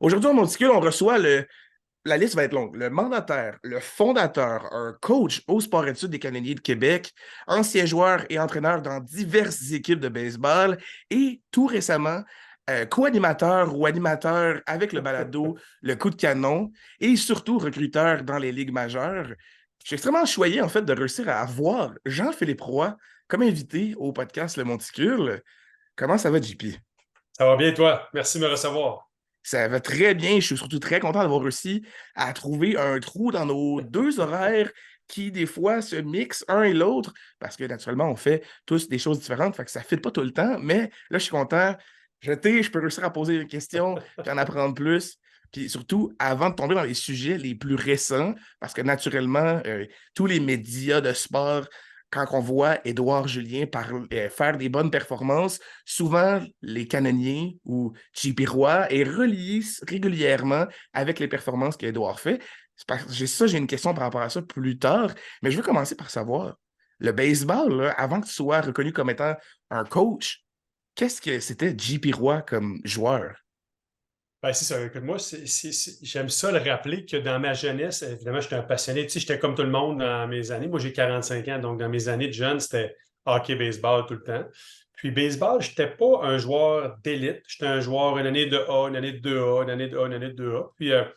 Aujourd'hui, au Monticule, on reçoit la liste va être longue. Le mandataire, le fondateur, un coach au sport-études des Canadiens de Québec, ancien joueur et entraîneur dans diverses équipes de baseball et tout récemment, co-animateur ou animateur avec le balado Le Coup de Canon et surtout recruteur dans les ligues majeures. Je suis extrêmement choyé en fait de réussir à avoir Jean-Philippe Roy comme invité au podcast Le Monticule. Comment ça va, JP? Ça va bien, toi? Merci de me recevoir. Ça va très bien. Je suis surtout très content d'avoir réussi à trouver un trou dans nos deux horaires qui, des fois, se mixent un et l'autre parce que, naturellement, on fait tous des choses différentes, fait que ça ne fit pas tout le temps. Mais là, je suis content. Je peux réussir à poser des questions puis en apprendre plus. Puis surtout, avant de tomber dans les sujets les plus récents, parce que naturellement, tous les médias de sport quand on voit Édouard Julien faire des bonnes performances, souvent les canonniers ou J.P. Roy est relié régulièrement avec les performances qu'Édouard fait. J'ai une question par rapport à ça plus tard, mais je veux commencer par savoir, le baseball, là, avant que tu sois reconnu comme étant un coach, qu'est-ce que c'était J.P. Roy comme joueur? Ben, c'est ça. Écoute, moi, j'aime ça le rappeler que dans ma jeunesse, évidemment, j'étais un passionné. Tu sais, j'étais comme tout le monde dans mes années. Moi, j'ai 45 ans, donc dans mes années de jeune, c'était hockey, baseball tout le temps. Puis, baseball, je n'étais pas un joueur d'élite. J'étais un joueur une année de A, une année de 2A, une année de A, une année de 2A. Puis, à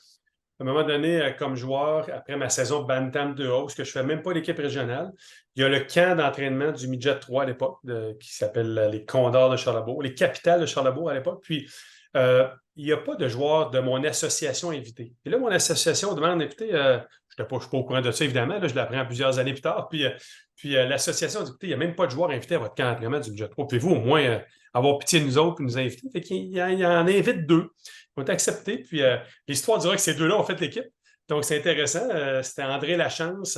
un moment donné, comme joueur, après ma saison Bantam 2A, parce que je ne fais même pas l'équipe régionale, il y a le camp d'entraînement du Midget 3 à l'époque, qui s'appelle les Condors de Charlebourg, les Capitales de Charlebourg à l'époque. Puis, euh, il n'y a pas de joueurs de mon association invité. Et là, mon association demande, écoutez, je ne suis pas au courant de ça, évidemment, là, je l'apprends plusieurs années plus tard. Puis, l'association dit, écoutez, il n'y a même pas de joueurs invités à votre camp d'entraînement du Midget 3. Pouvez-vous au moins avoir pitié de nous autres et nous inviter? Fait qu'il en invite deux. Ils ont été acceptés. Puis, l'histoire dira que ces deux-là ont fait l'équipe. Donc, c'est intéressant. C'était André Lachance,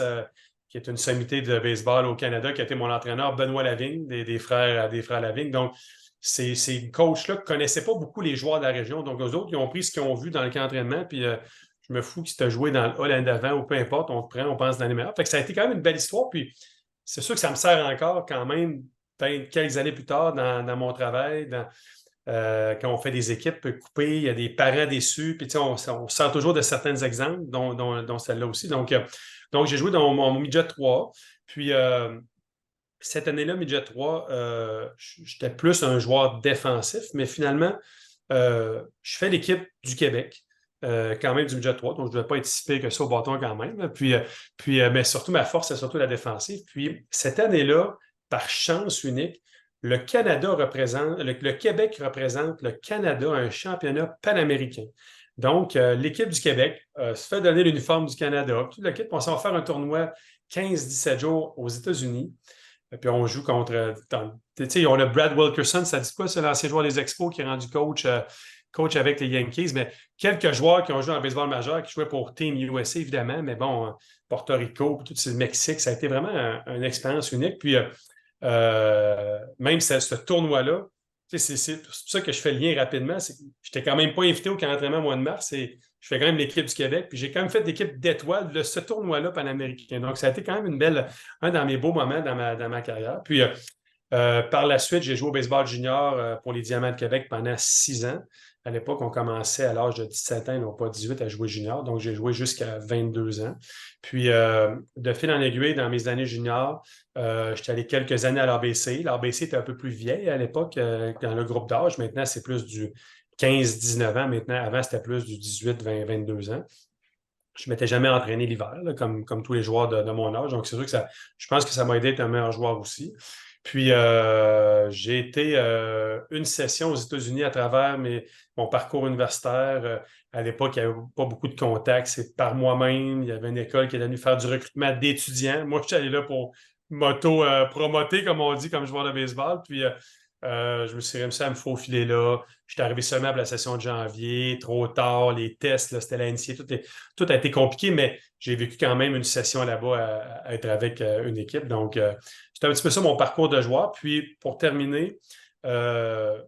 qui est une sommité de baseball au Canada, qui a été mon entraîneur, Benoît Lavigne, des frères Lavigne. Donc, ces coachs-là ne connaissaient pas beaucoup les joueurs de la région. Donc, eux autres, ils ont pris ce qu'ils ont vu dans le camp d'entraînement. Puis, je me fous que si tu as joué dans le Hall d'avant ou peu importe, on te prend, on pense dans les meilleurs. Fait que ça a été quand même une belle histoire. Puis, c'est sûr que ça me sert encore quand même, peut-être quelques années plus tard, dans mon travail, quand on fait des équipes coupées, il y a des parents déçus, puis on sort toujours de certains exemples, dont celle-là aussi. Donc, j'ai joué dans mon midget 3. Puis, cette année-là, midget 3, j'étais plus un joueur défensif, mais finalement, je fais l'équipe du Québec. Quand même du midget 3, donc je ne devais pas être si pire que ça au bâton quand même. Là. Puis, mais surtout, ma force, c'est surtout la défensive. Puis, cette année-là, par chance unique, le Québec représente le Canada à un championnat panaméricain. Donc, l'équipe du Québec se fait donner l'uniforme du Canada. Toute l'équipe, on s'en va faire un tournoi 15-17 jours aux États-Unis. Puis on joue contre. Tu sais, on a Brad Wilkerson, ça dit quoi, c'est l'ancien joueur des Expos qui est rendu coach avec les Yankees, mais quelques joueurs qui ont joué en baseball majeur, qui jouaient pour Team USA, évidemment, mais bon, Porto Rico, puis tout ce Mexique, ça a été vraiment une expérience unique. Puis même ce tournoi-là, c'est pour ça que je fais le lien rapidement, c'est que je n'étais quand même pas invité au camp d'entraînement au mois de mars, et je fais quand même l'équipe du Québec, puis j'ai quand même fait l'équipe d'étoiles de ce tournoi-là panaméricain. Donc, ça a été quand même un dans mes beaux moments dans ma carrière. Puis, par la suite, j'ai joué au baseball junior pour les Diamants de Québec pendant 6 ans. À l'époque, on commençait à l'âge de 17 ans, non pas 18, à jouer junior. Donc, j'ai joué jusqu'à 22 ans. Puis, de fil en aiguille, dans mes années juniors, j'étais allé quelques années à l'ABC. L'ABC était un peu plus vieille à l'époque dans le groupe d'âge. Maintenant, c'est plus du 15-19 ans. Maintenant, avant, c'était plus du 18-20-22 ans. Je ne m'étais jamais entraîné l'hiver, là, comme tous les joueurs de mon âge. Donc, c'est sûr que je pense que ça m'a aidé à être un meilleur joueur aussi. Puis, j'ai été une session aux États-Unis à travers mon parcours universitaire. À l'époque, il n'y avait pas beaucoup de contacts. C'est par moi-même. Il y avait une école qui est venue faire du recrutement d'étudiants. Moi, je suis allé là pour m'auto-promoter, comme on dit, comme joueur de baseball. Puis, je me suis réussi à me faufiler là. J'étais arrivé seulement à la session de janvier, trop tard, les tests, là, c'était la NCA, tout a été compliqué, mais j'ai vécu quand même une session là-bas à être avec une équipe. Donc, c'était un petit peu ça mon parcours de joueur. Puis, pour terminer, euh,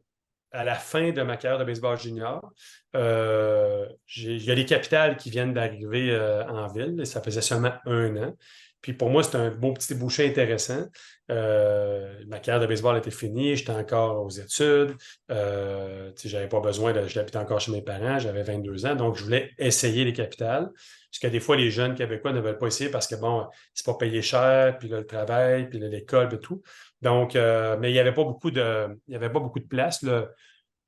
à la fin de ma carrière de baseball junior, il y a les capitales qui viennent d'arriver en ville, et ça faisait seulement 1 an. Puis pour moi, c'était un beau petit bouchon intéressant. Ma carrière de baseball était finie, j'étais encore aux études. J'avais pas besoin j'habitais encore chez mes parents, j'avais 22 ans, donc je voulais essayer les capitales. Parce que des fois, les jeunes Québécois ne veulent pas essayer parce que, bon, c'est pas payé cher, puis là, le travail, puis là, l'école, puis tout. Donc, mais il y avait pas beaucoup de place.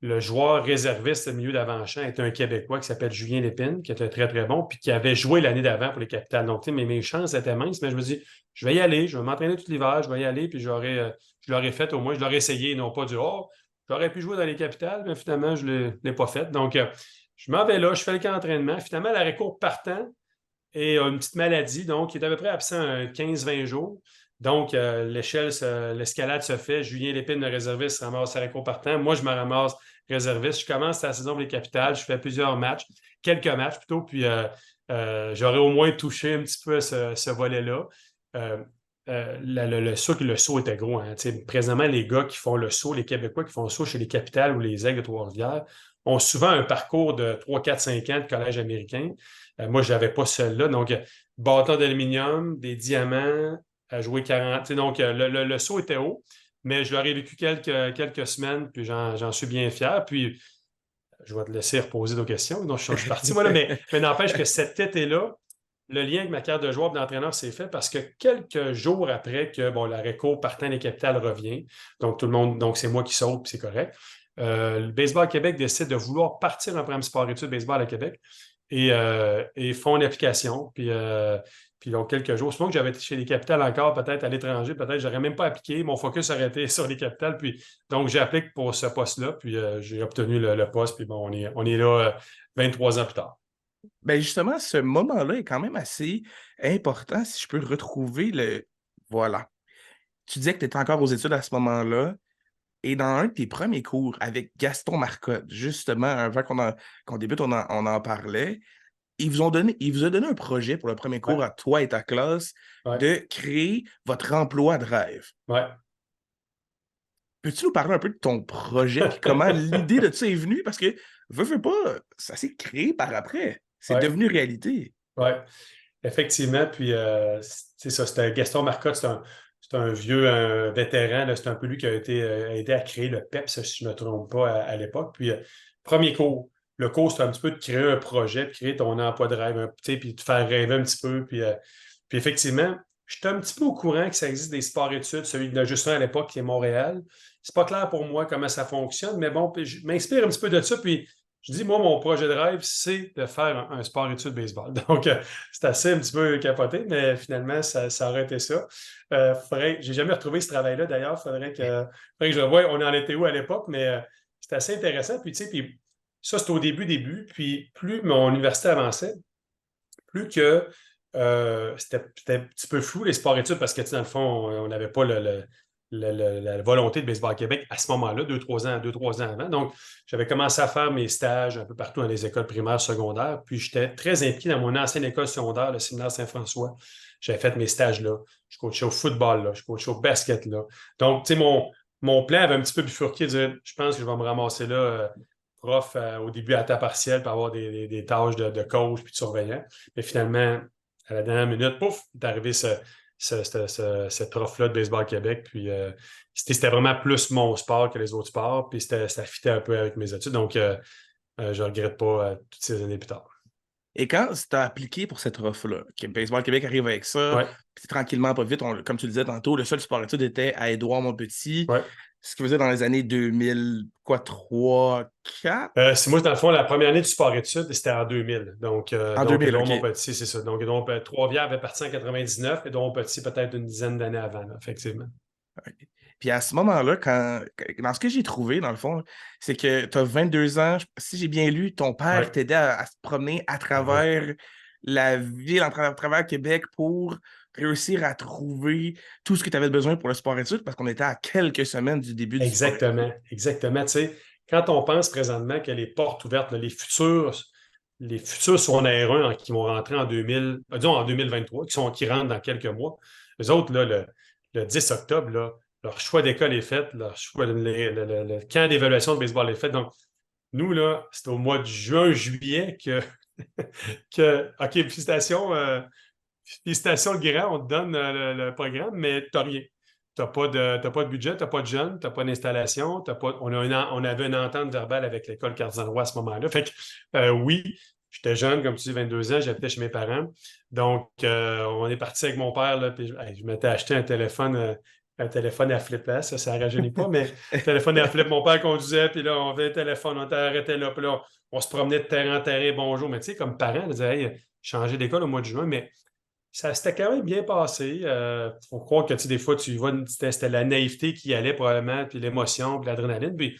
Le joueur réserviste au milieu d'avant-champ était un Québécois qui s'appelle Julien Lépine, qui était très, très bon, puis qui avait joué l'année d'avant pour les Capitales. Donc, tu sais, mes chances étaient minces, mais je me dis, je vais y aller, je vais m'entraîner tout l'hiver, je vais y aller, puis je l'aurais fait au moins, je l'aurais essayé, et non pas du oh, j'aurais pu jouer dans les Capitales, mais finalement, je ne l'ai pas fait. Donc, je m'en vais là, je fais le camp d'entraînement. Finalement, l'arrêt court partant et une petite maladie, donc il est à peu près absent 15-20 jours. Donc, l'escalade se fait. Julien Lépine, le réserviste, se ramasse à court partant. Moi, je me ramasse réserviste. Je commence la saison pour les Capitales. Je fais plusieurs matchs, quelques matchs plutôt, puis j'aurais au moins touché un petit peu ce volet-là. Le saut était gros. Hein. Présentement, les gars qui font le saut, les Québécois qui font le saut chez les Capitales ou les Aigles de Trois-Rivières, ont souvent un parcours de 3, 4, 5 ans de collège américain. Moi, je n'avais pas celle-là. Donc, bâton d'aluminium, des diamants, à jouer 40. Donc, le saut était haut, mais je l'aurais vécu quelques semaines, puis j'en suis bien fier. Puis, je vais te laisser reposer nos questions. Donc, je suis parti, moi, là, mais n'empêche que cet été-là, le lien avec ma carte de joueur et d'entraîneur s'est fait parce que quelques jours après que bon, la réco partant des capitales revient, donc tout le monde, donc c'est moi qui saute, puis c'est correct. Le Baseball Québec décide de vouloir partir un programme sport-études baseball à Québec et font une application. Puis donc, quelques jours. Souvent que j'avais été chez les capitales encore, peut-être à l'étranger, peut-être j'aurais même pas appliqué. Mon focus aurait été sur les capitales. Puis donc, j'applique pour ce poste-là. Puis j'ai obtenu le poste. Puis bon, on est là 23 ans plus tard. Ben justement, ce moment-là est quand même assez important si je peux retrouver le. Voilà. Tu disais que tu étais encore aux études à ce moment-là. Et dans un de tes premiers cours avec Gaston Marcotte, justement, avant qu'on débute, on en parlait, il vous a donné un projet pour le premier Ouais, cours à toi et ta classe ouais, de créer votre emploi de rêve. ouais. Peux-tu nous parler un peu de ton projet puis comment l'idée de ça est venue? Parce que, veux pas, ça s'est créé par après. C'est Ouais, devenu réalité. ouais. Effectivement, puis c'est ça, c'était Gaston Marcotte, c'est un vieux un vétéran, là, c'est un peu lui qui a été aidé à créer le PEPS, si je ne me trompe pas, à l'époque. Puis, premier cours, le cours, c'est un petit peu de créer un projet, de créer ton emploi de rêve, puis de faire rêver un petit peu. Puis effectivement, j'étais un petit peu au courant que ça existe des sports-études, celui de Justin à l'époque, qui est Montréal. C'est pas clair pour moi comment ça fonctionne, mais bon, puis je m'inspire un petit peu de ça, puis je dis, moi, mon projet de rêve, c'est de faire un sport-études baseball. Donc, c'est assez un petit peu capoté, mais finalement, ça aurait été ça. J'ai jamais retrouvé ce travail-là, d'ailleurs. Faudrait que je revoie, on en était où à l'époque, mais c'était assez intéressant. Puis, tu sais, puis ça, c'était au début. Puis, plus mon université avançait, plus que c'était un petit peu flou, les sports-études, parce que, tu sais, dans le fond, on n'avait pas la volonté de Baseball Québec à ce moment-là, 2, 3 ans avant. Donc, j'avais commencé à faire mes stages un peu partout dans les écoles primaires, secondaires. Puis, j'étais très impliqué dans mon ancienne école secondaire, le séminaire Saint-François. J'avais fait mes stages là. Je coachais au football là. Je coachais au basket là. Donc, tu sais, mon plan avait un petit peu bifurqué de dire, je pense que je vais me ramasser là, prof au début à temps partiel pour avoir des tâches de coach puis de surveillant. Mais finalement, à la dernière minute, pouf, est arrivé cette prof-là de Baseball Québec. Puis c'était vraiment plus mon sport que les autres sports. Puis ça fitait un peu avec mes études. Donc, je ne regrette pas toutes ces années plus tard. Et quand tu as appliqué pour cette offre-là, que Baseball Québec arrive avec ça, Ouais, puis tranquillement, pas vite, comme tu le disais tantôt, le seul sport-études était à Édouard Montpetit, ouais. ce qui faisait dans les années 2000, quoi, 3, 4? C'est moi, dans le fond, la première année du sport-études, c'était en 2000. En Donc 2000, Édouard OK. Montpetit, c'est ça. Donc, Trois-Rivières avait parti en 99, Édouard Montpetit peut-être une dizaine d'années avant, là, effectivement. Puis à ce moment-là, dans ce que j'ai trouvé, dans le fond, c'est que tu as 22 ans. Si j'ai bien lu, ton père Ouais, t'aidait à se promener à ouais. travers la ville, à travers Québec pour réussir à trouver tout ce que tu avais besoin pour le sport-études parce qu'on était à quelques semaines du début du sport-études. Exactement, exactement. Tu sais, quand on pense présentement que les portes ouvertes, là, les futurs secondaires 1 qui vont rentrer en 2000, disons en 2023, qui rentrent dans quelques mois, eux autres, là, le 10 octobre, là, leur choix d'école est fait, leur choix, le camp d'évaluation de baseball est fait. Donc, nous, là, c'est au mois de juin, juillet OK, félicitations, le grand, on te donne le programme, mais tu n'as rien. T'as pas de budget, tu n'as pas de jeunes, tu n'as pas d'installation, on avait une entente verbale avec l'école Cardinal-Roy à ce moment-là. Fait que oui, j'étais jeune, comme tu dis, 22 ans, j'habitais chez mes parents. Donc, on est parti avec mon père, là, puis je m'étais acheté un téléphone à flip, là, ça ne rajeunit pas, mais téléphone à flip, mon père conduisait, puis là, on avait un téléphone, on arrêté là, puis là, on se promenait de terrain en terrain, bonjour. Mais tu sais, comme parent, on disait, hey, changer d'école au mois de juin, mais ça s'était quand même bien passé. Faut croire que tu sais, des fois, tu vois, c'était la naïveté qui y allait probablement, puis l'émotion, puis l'adrénaline. Puis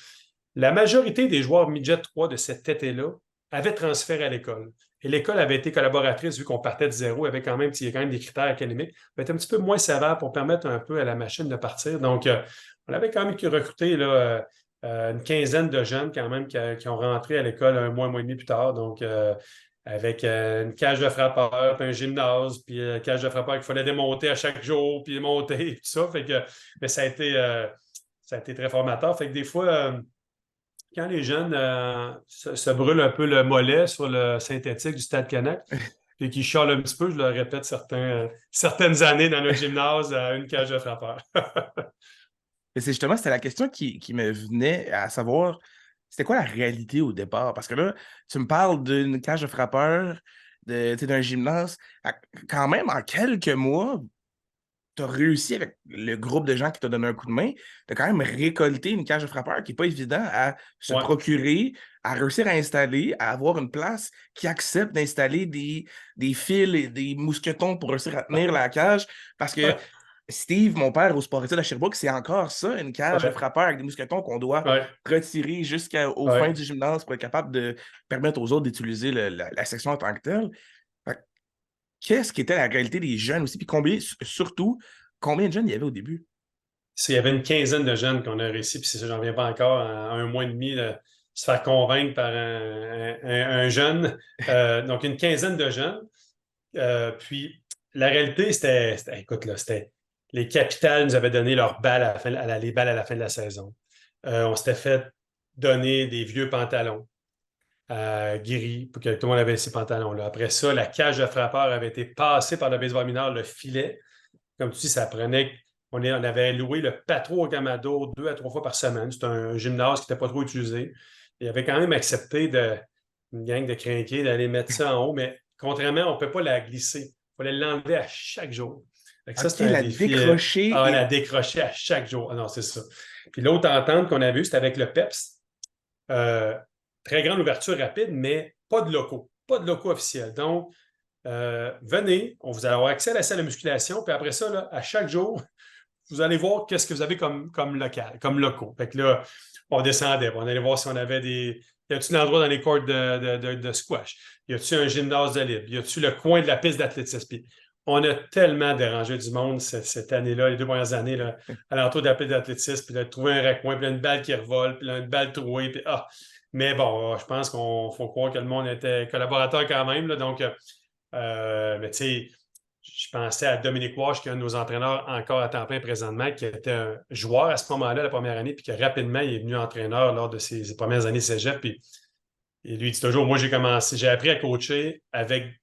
la majorité des joueurs midget 3 de cet été-là avaient transféré à l'école. Et l'école avait été collaboratrice, vu qu'on partait de zéro, avait quand même, il y a quand même des critères académiques, mais était un petit peu moins sévère pour permettre un peu à la machine de partir. Donc, on avait quand même recruté là, une quinzaine de jeunes quand même qui ont rentré à l'école un mois et demi plus tard. Donc, avec une cage de frappeur, puis un gymnase, puis une cage de frappeur qu'il fallait démonter à chaque jour, puis monter, et tout ça. Fait que, mais ça a été très formateur. Fait que des fois, quand les jeunes se brûlent un peu le mollet sur le synthétique du Stade Canac, puis qu'ils chialent un petit peu, je leur répète certaines années dans le gymnase à une cage de frappeur. Et c'est justement, c'était la question qui me venait à savoir, c'était quoi la réalité au départ? Parce que là, tu me parles d'une cage de frappeur, tu sais, d'un gymnase. Quand même, en quelques mois, tu as réussi avec le groupe de gens qui t'ont donné un coup de main, de quand même récolter une cage de frappeur qui n'est pas évident à se Ouais. procurer, à réussir à installer, à avoir une place qui accepte d'installer des fils et des mousquetons pour réussir à tenir la cage. Parce que Steve, mon père, au Sport Études à Sherbrooke, c'est encore ça, une cage de Ouais. frappeur avec des mousquetons qu'on doit Ouais. retirer jusqu'aux fins Ouais. du gymnase pour être capable de permettre aux autres d'utiliser la section en tant que telle. Fait que qu'est-ce qui était la réalité des jeunes aussi? Puis surtout, combien de jeunes il y avait au début? Il y avait une quinzaine de jeunes qu'on a réussi, puis c'est ça, j'en reviens pas encore, en un mois et demi, de se faire convaincre par un jeune. Donc, une quinzaine de jeunes. Puis, la réalité, écoute, là, c'était les capitales nous avaient donné leurs balles les balles à la fin de la saison. On s'était fait donner des vieux pantalons gris pour que tout le monde avait ces pantalons-là. Après ça, la cage de frappeur avait été passée par le baseball mineur, le filet. Comme tu dis, ça prenait. On avait loué le Patro au Camado 2 à 3 fois par semaine. C'était un gymnase qui n'était pas trop utilisé. Il avait quand même accepté une gang de crinqués d'aller mettre ça en haut, mais contrairement, on ne peut pas la glisser. Il fallait l'enlever à chaque jour. Fait que ça, OK, c'était un la défi. décrocher La et. décrocher à chaque jour. Ah non, c'est ça. Puis l'autre entente qu'on a vue, c'était avec le PEPS. Euh, Très grande ouverture rapide, mais pas de locaux. Pas de locaux officiels. Donc, venez, on vous allez avoir accès à la salle de musculation, puis après ça, là, à chaque jour, vous allez voir qu'est-ce que vous avez comme local, comme locaux. Fait que là, on descendait, on allait voir si on avait des. Y a-t-il un endroit dans les courts de squash? Y a-t-il un gymnase de libre? Y a-t-il le coin de la piste d'athlétisme? Puis on a tellement dérangé du monde cette année-là, les 2 premières années, là, à l'entour de la piste d'athlétisme, puis de trouver un raccoin, puis là, une balle qui revole, puis là, une balle trouée, puis ah! Mais bon, je pense qu'on faut croire que le monde était collaborateur quand même, là, donc, mais tu sais, je pensais à Dominique Walsh, qui est un de nos entraîneurs encore à temps plein présentement, qui était un joueur à ce moment-là, la première année, puis que rapidement, il est venu entraîneur lors de ses premières années cégep. Puis, et lui, il dit toujours, moi, j'ai appris à coacher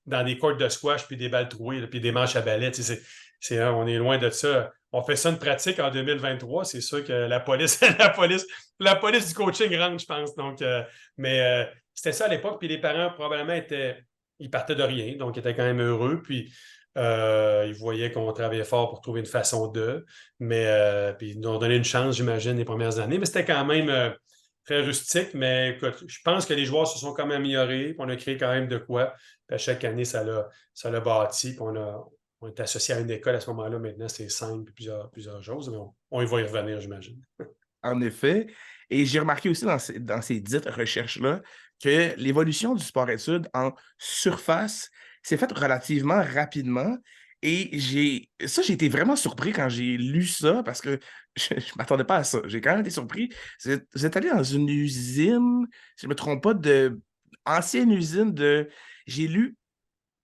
dans des courts de squash, puis des balles trouées, là, puis des manches à balai. Tu sais, on est loin de ça. On fait ça une pratique en 2023. C'est sûr que la police, la police du coaching rentre, je pense. Donc, mais c'était ça à l'époque. Puis les parents, probablement, ils partaient de rien. Donc, ils étaient quand même heureux. Puis, ils voyaient qu'on travaillait fort pour trouver une façon d'eux. Mais, puis, ils nous ont donné une chance, j'imagine, les premières années. Mais c'était quand même très rustique. Mais écoute, je pense que les joueurs se sont quand même améliorés. Puis on a créé quand même de quoi. Puis à chaque année, ça l'a bâti. Puis on est associé à une école à ce moment-là. Maintenant, c'est simple et plusieurs choses. Mais on y va y revenir, j'imagine. En effet. Et j'ai remarqué aussi dans ces dites recherches-là que l'évolution du sport-études en surface s'est faite relativement rapidement. Et j'ai été vraiment surpris quand j'ai lu ça parce que je ne m'attendais pas à ça. J'ai quand même été surpris. Vous êtes allé dans une usine, si je ne me trompe pas, ancienne usine de. J'ai lu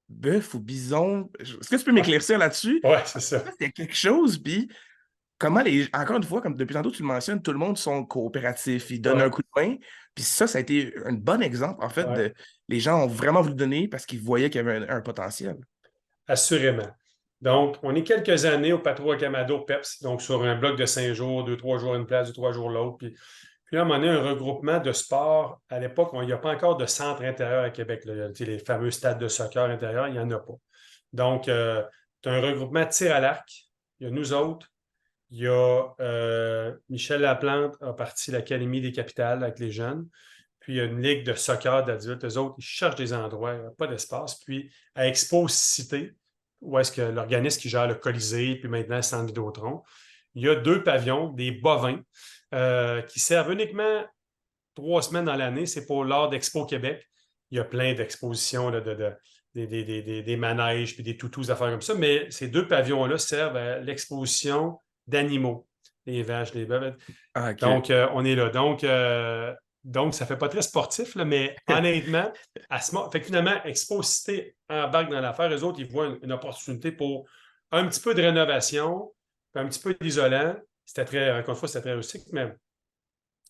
bœuf ou bison. Est-ce que tu peux m'éclaircir là-dessus? Ouais, c'est ça. C'était quelque chose, puis comment encore une fois, comme depuis tantôt tu le mentionnes, tout le monde sont coopératifs, ils donnent un Ouais, coup de main. Puis ça a été un bon exemple, en fait, ouais, de les gens ont vraiment voulu donner parce qu'ils voyaient qu'il y avait un potentiel. assurément. Donc, on est quelques années au Patro Camado PEPS, donc sur un bloc de 5 jours, 2, 3 jours une place, 2, 3 jours l'autre. Puis là, on a un regroupement de sport. À l'époque, il n'y a pas encore de centre intérieur à Québec, là. Tu sais, les fameux stades de soccer intérieur, il n'y en a pas. Donc, tu as un regroupement de tir à l'arc. Il y a nous autres. Il y a Michel Laplante a parti l'Académie des capitales avec les jeunes. Puis il y a une ligue de soccer d'adultes. Eux autres, ils cherchent des endroits, il n'y a pas d'espace. Puis à Expo Cité, où est-ce que l'organisme qui gère le Colisée, puis maintenant le Centre Vidéotron, il y a 2 pavillons, des bovins, qui servent uniquement 3 semaines dans l'année. C'est pour l'art d'Expo Québec. Il y a plein d'expositions là, des manèges, puis des toutous, des affaires comme ça. Mais ces 2 pavillons-là servent à l'exposition d'animaux, les vaches, les bœufs. Ah, OK. Donc, on est là. Donc, ça ne fait pas très sportif, là, mais honnêtement, fait que finalement, Expo Cité embarque dans l'affaire. Eux autres, ils voient une opportunité pour un petit peu de rénovation, puis un petit peu d'isolant. C'était très, encore une fois, c'était très rustique, mais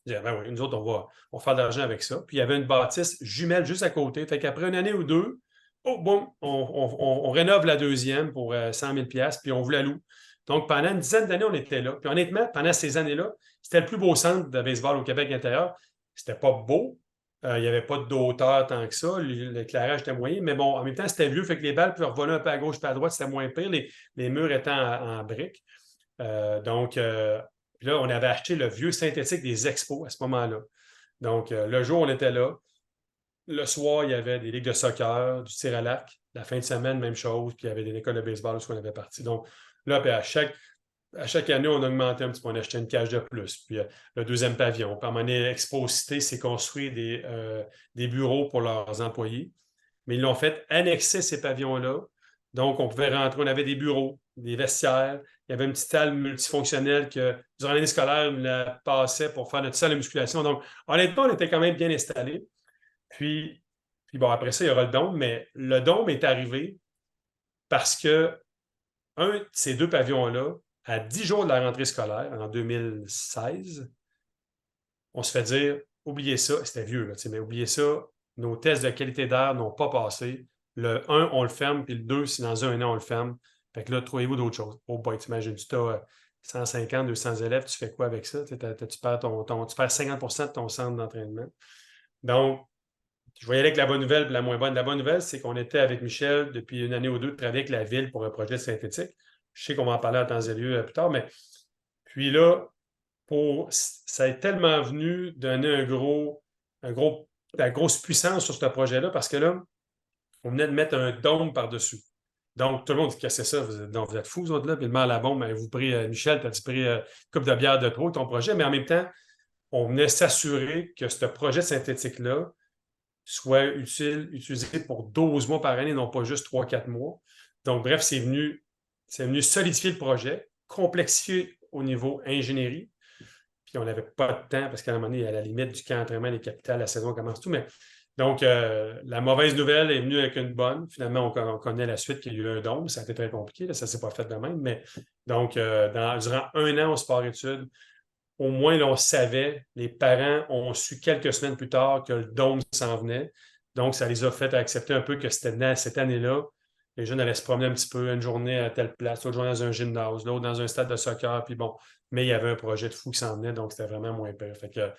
je disais, ben oui, nous autres, on va faire de l'argent avec ça. Puis il y avait une bâtisse jumelle juste à côté. Fait qu'après une année ou deux, oh, bon, on rénove la deuxième pour 100 000 puis on vous la loue. Donc, pendant une dizaine d'années, on était là. Puis honnêtement, pendant ces années-là, c'était le plus beau centre de baseball au Québec intérieur. C'était pas beau. Il n'y avait pas d'auteur tant que ça. L'éclairage était moyen. Mais bon, en même temps, c'était vieux. Fait que les balles pouvaient voler un peu à gauche et à droite. C'était moins pire. Les murs étant en briques. Donc, puis là, on avait acheté le vieux synthétique des expos à ce moment-là. Donc, le jour, on était là. Le soir, il y avait des ligues de soccer, du tir à l'arc. La fin de semaine, même chose. Puis il y avait des écoles de baseball où on avait parti. Donc, là, puis à chaque année, on augmentait un petit peu. On achetait une cage de plus. Puis le deuxième pavillon. Puis à un moment donné, Expo Cité s'est construit des bureaux pour leurs employés. Mais ils l'ont fait annexer ces pavillons-là. Donc, on pouvait rentrer, on avait des bureaux, des vestiaires. Il y avait une petite salle multifonctionnelle que, durant l'année scolaire, on la passait pour faire notre salle de musculation. Donc, honnêtement, on était quand même bien installés. Puis bon, après ça, il y aura le dôme, mais le dôme est arrivé parce que un de ces 2 pavillons-là, à 10 jours de la rentrée scolaire, en 2016, on se fait dire, oubliez ça, c'était vieux, là, mais oubliez ça, nos tests de qualité d'air n'ont pas passé. Le 1, on le ferme, puis le 2, si dans un an, on le ferme. Fait que là, trouvez-vous d'autres choses. Oh boy, t'imagines, tu as 150, 200 élèves, tu fais quoi avec ça? Tu perds, tu perds 50% de ton centre d'entraînement. Donc, je voyais avec la bonne nouvelle et la moins bonne. La bonne nouvelle, c'est qu'on était avec Michel depuis une année ou deux de travailler avec la ville pour un projet synthétique. Je sais qu'on va en parler en temps et lieu plus tard, mais puis là, ça est tellement venu donner la grosse puissance sur ce projet-là parce que là, on venait de mettre un dôme par-dessus. Donc, tout le monde dit que c'est ça, vous êtes fous, vous autres, là. Puis le maire à la bombe, vous pris, Michel, t'as-tu pris une coupe de bière de trop, ton projet, mais en même temps, on venait s'assurer que ce projet synthétique-là soit utilisé pour 12 mois par année, non pas juste 3, 4 mois. Donc, bref, c'est venu solidifier le projet, complexifier au niveau ingénierie, puis on n'avait pas de temps parce qu'à un moment donné, à la limite du camp d'entraînement des capitales, la saison commence tout. Mais donc, la mauvaise nouvelle est venue avec une bonne. Finalement, on connaît la suite qu'il y a eu un dôme. Ça a été très compliqué. Là, ça ne s'est pas fait de même. Mais donc, durant un an au sport-études, au moins, là, on savait, les parents ont su quelques semaines plus tard que le dôme s'en venait. Donc, ça les a fait accepter un peu que c'était cette année-là. Les jeunes allaient se promener un petit peu, une journée à telle place, l'autre journée dans un gymnase, l'autre dans un stade de soccer, puis bon. Mais il y avait un projet de fou qui s'en venait, donc c'était vraiment moins pire. Fait que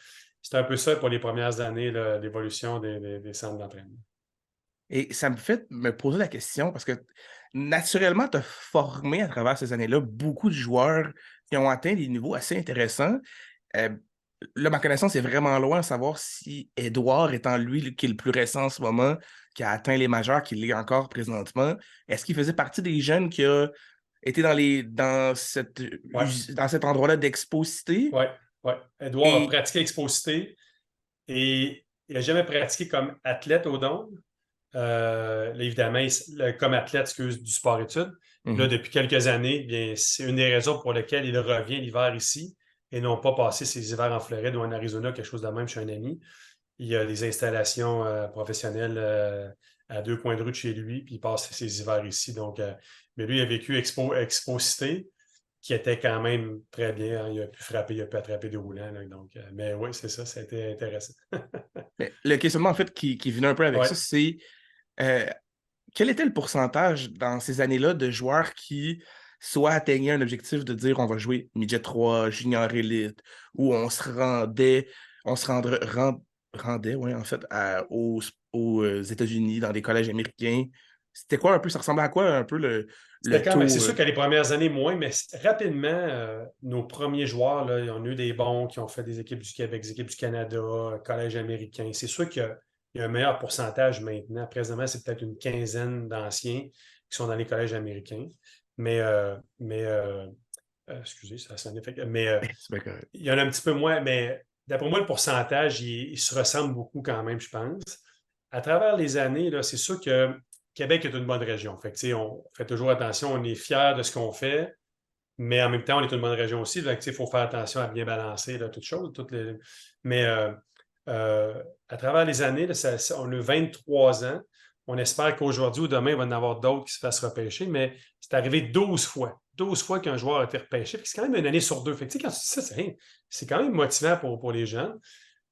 c'était un peu ça pour les premières années, l'évolution des centres d'entraînement. Et ça me fait me poser la question parce que naturellement, tu as formé à travers ces années-là beaucoup de joueurs qui ont atteint des niveaux assez intéressants. Euh, Là, ma connaissance est vraiment loin à savoir si Edouard étant lui qui est le plus récent en ce moment, qui a atteint les majeurs, qui l'est encore présentement, est-ce qu'il faisait partie des jeunes qui a été Ouais, dans cet endroit-là d'exposité? ouais, ouais. Edouard a Et pratiqué Exposité et il n'a jamais pratiqué comme athlète au Dôme. Là, évidemment, comme athlète, excuse, du sport-études. Puis là, Mhm. depuis quelques années, bien, c'est une des raisons pour lesquelles il revient l'hiver ici et non pas passer ses hivers en Floride ou en Arizona, quelque chose de même chez un ami. Il y a des installations professionnelles à 2 coins de rue de chez lui, puis il passe ses hivers ici. Donc, mais lui, il a vécu Expo Cité, qui était quand même très bien. Hein. Il a pu frapper, il a pu attraper des roulants. Là, donc, mais oui, c'est ça, ça a été intéressant. Mais le questionnement, en fait, qui venait un peu avec Oui. ça, c'est euh, quel était le pourcentage dans ces années-là de joueurs qui soit atteignaient un objectif de dire on va jouer Midget 3, Junior Elite, ou on se rendait, ouais, en fait, aux États-Unis, dans des collèges américains. C'était quoi un peu, ça ressemblait à quoi un peu le C'était quand même, c'est taux? sûr que les premières années, moins, mais rapidement, nos premiers joueurs, là, ils ont eu des bons qui ont fait des équipes du Québec, des équipes du Canada, collège américain. C'est sûr qu'il y a un meilleur pourcentage maintenant. Présentement, c'est peut-être une quinzaine d'anciens qui sont dans les collèges américains. Mais excusez, ça a un effet. Mais C'est bien correct. il y en a un petit peu moins, mais d'après moi, le pourcentage, il se ressemble beaucoup quand même, je pense. À travers les années, là, c'est sûr que Québec est une bonne région. Fait que, tu sais, on fait toujours attention, on est fiers de ce qu'on fait, mais en même temps, on est une bonne région aussi. Fait que, tu sais, il faut faire attention à bien balancer là, toutes choses. Mais à travers les années, là, on a 23 ans. On espère qu'aujourd'hui ou demain, il va y en avoir d'autres qui se fassent repêcher, mais c'est arrivé 12 fois. 12 fois qu'un joueur a été repêché. C'est quand même une année sur deux. Fait que, tu sais, quand tu dis ça, c'est quand même motivant pour les jeunes.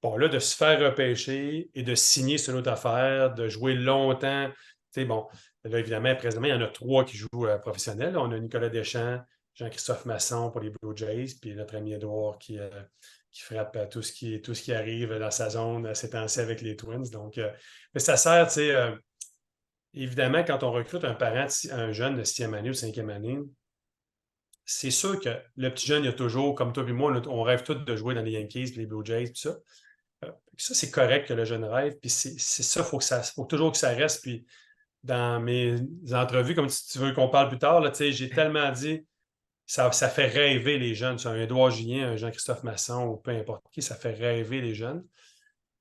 Bon, là, de se faire repêcher et de signer sur une autre affaire, de jouer longtemps. Tu sais, bon, là, évidemment, présentement, il y en a trois qui jouent professionnels. Là, on a Nicolas Deschamps, Jean-Christophe Masson pour les Blue Jays, puis notre ami Edouard qui frappe tout ce qui arrive dans sa zone ces temps-ci avec les Twins. Donc, mais ça sert, tu sais, évidemment, quand on recrute un parent, un jeune de sixième année ou cinquième année, c'est sûr que le petit jeune, il y a toujours, comme toi et moi, on rêve tous de jouer dans les Yankees, les Blue Jays, tout ça. Ça, c'est correct que le jeune rêve, puis c'est ça, faut toujours que ça reste. Puis dans mes entrevues, comme si tu veux qu'on parle plus tard, là, j'ai tellement dit, ça fait rêver les jeunes. C'est un Édouard Julien, un Jean-Christophe Masson, ou peu importe qui, ça fait rêver les jeunes.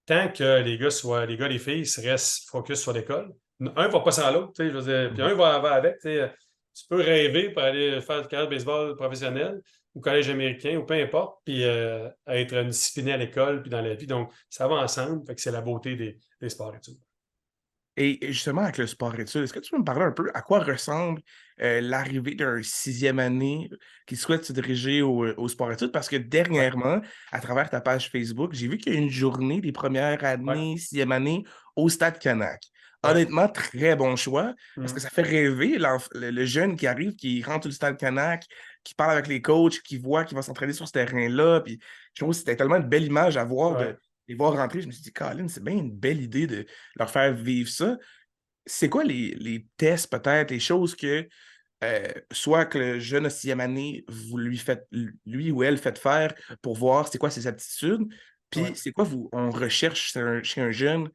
Tant que les gars, les filles, se restent focus sur l'école. Un va pas sans l'autre, je veux dire, puis un va avec. Tu peux rêver pour aller faire du carrière de baseball professionnel au collège américain ou peu importe, puis être discipliné à l'école puis dans la vie. Donc, ça va ensemble. Fait que c'est la beauté des sports études. Et justement, avec le sport-études, est-ce que tu peux me parler un peu à quoi ressemble l'arrivée d'un sixième année qui souhaite se diriger au sport-études? Parce que Ouais, dernièrement, à travers ta page Facebook, j'ai vu qu'il y a une journée des premières ouais, années, sixième année au Stade Canac. ouais. Honnêtement, très bon choix parce que Mhm. ça fait rêver le jeune qui arrive, qui rentre au Stade Canac, qui parle avec les coachs, qui voit qu'il va s'entraîner sur ce terrain-là. Puis je trouve que c'était tellement une belle image à voir de Ouais. les voir rentrer. Je me suis dit, Colin, c'est bien une belle idée de leur faire vivre ça. C'est quoi les tests, peut-être, les choses que soit que le jeune de sixième année, vous lui faites, lui ou elle faites faire pour voir c'est quoi ses aptitudes, puis Ouais. c'est quoi on recherche chez un jeune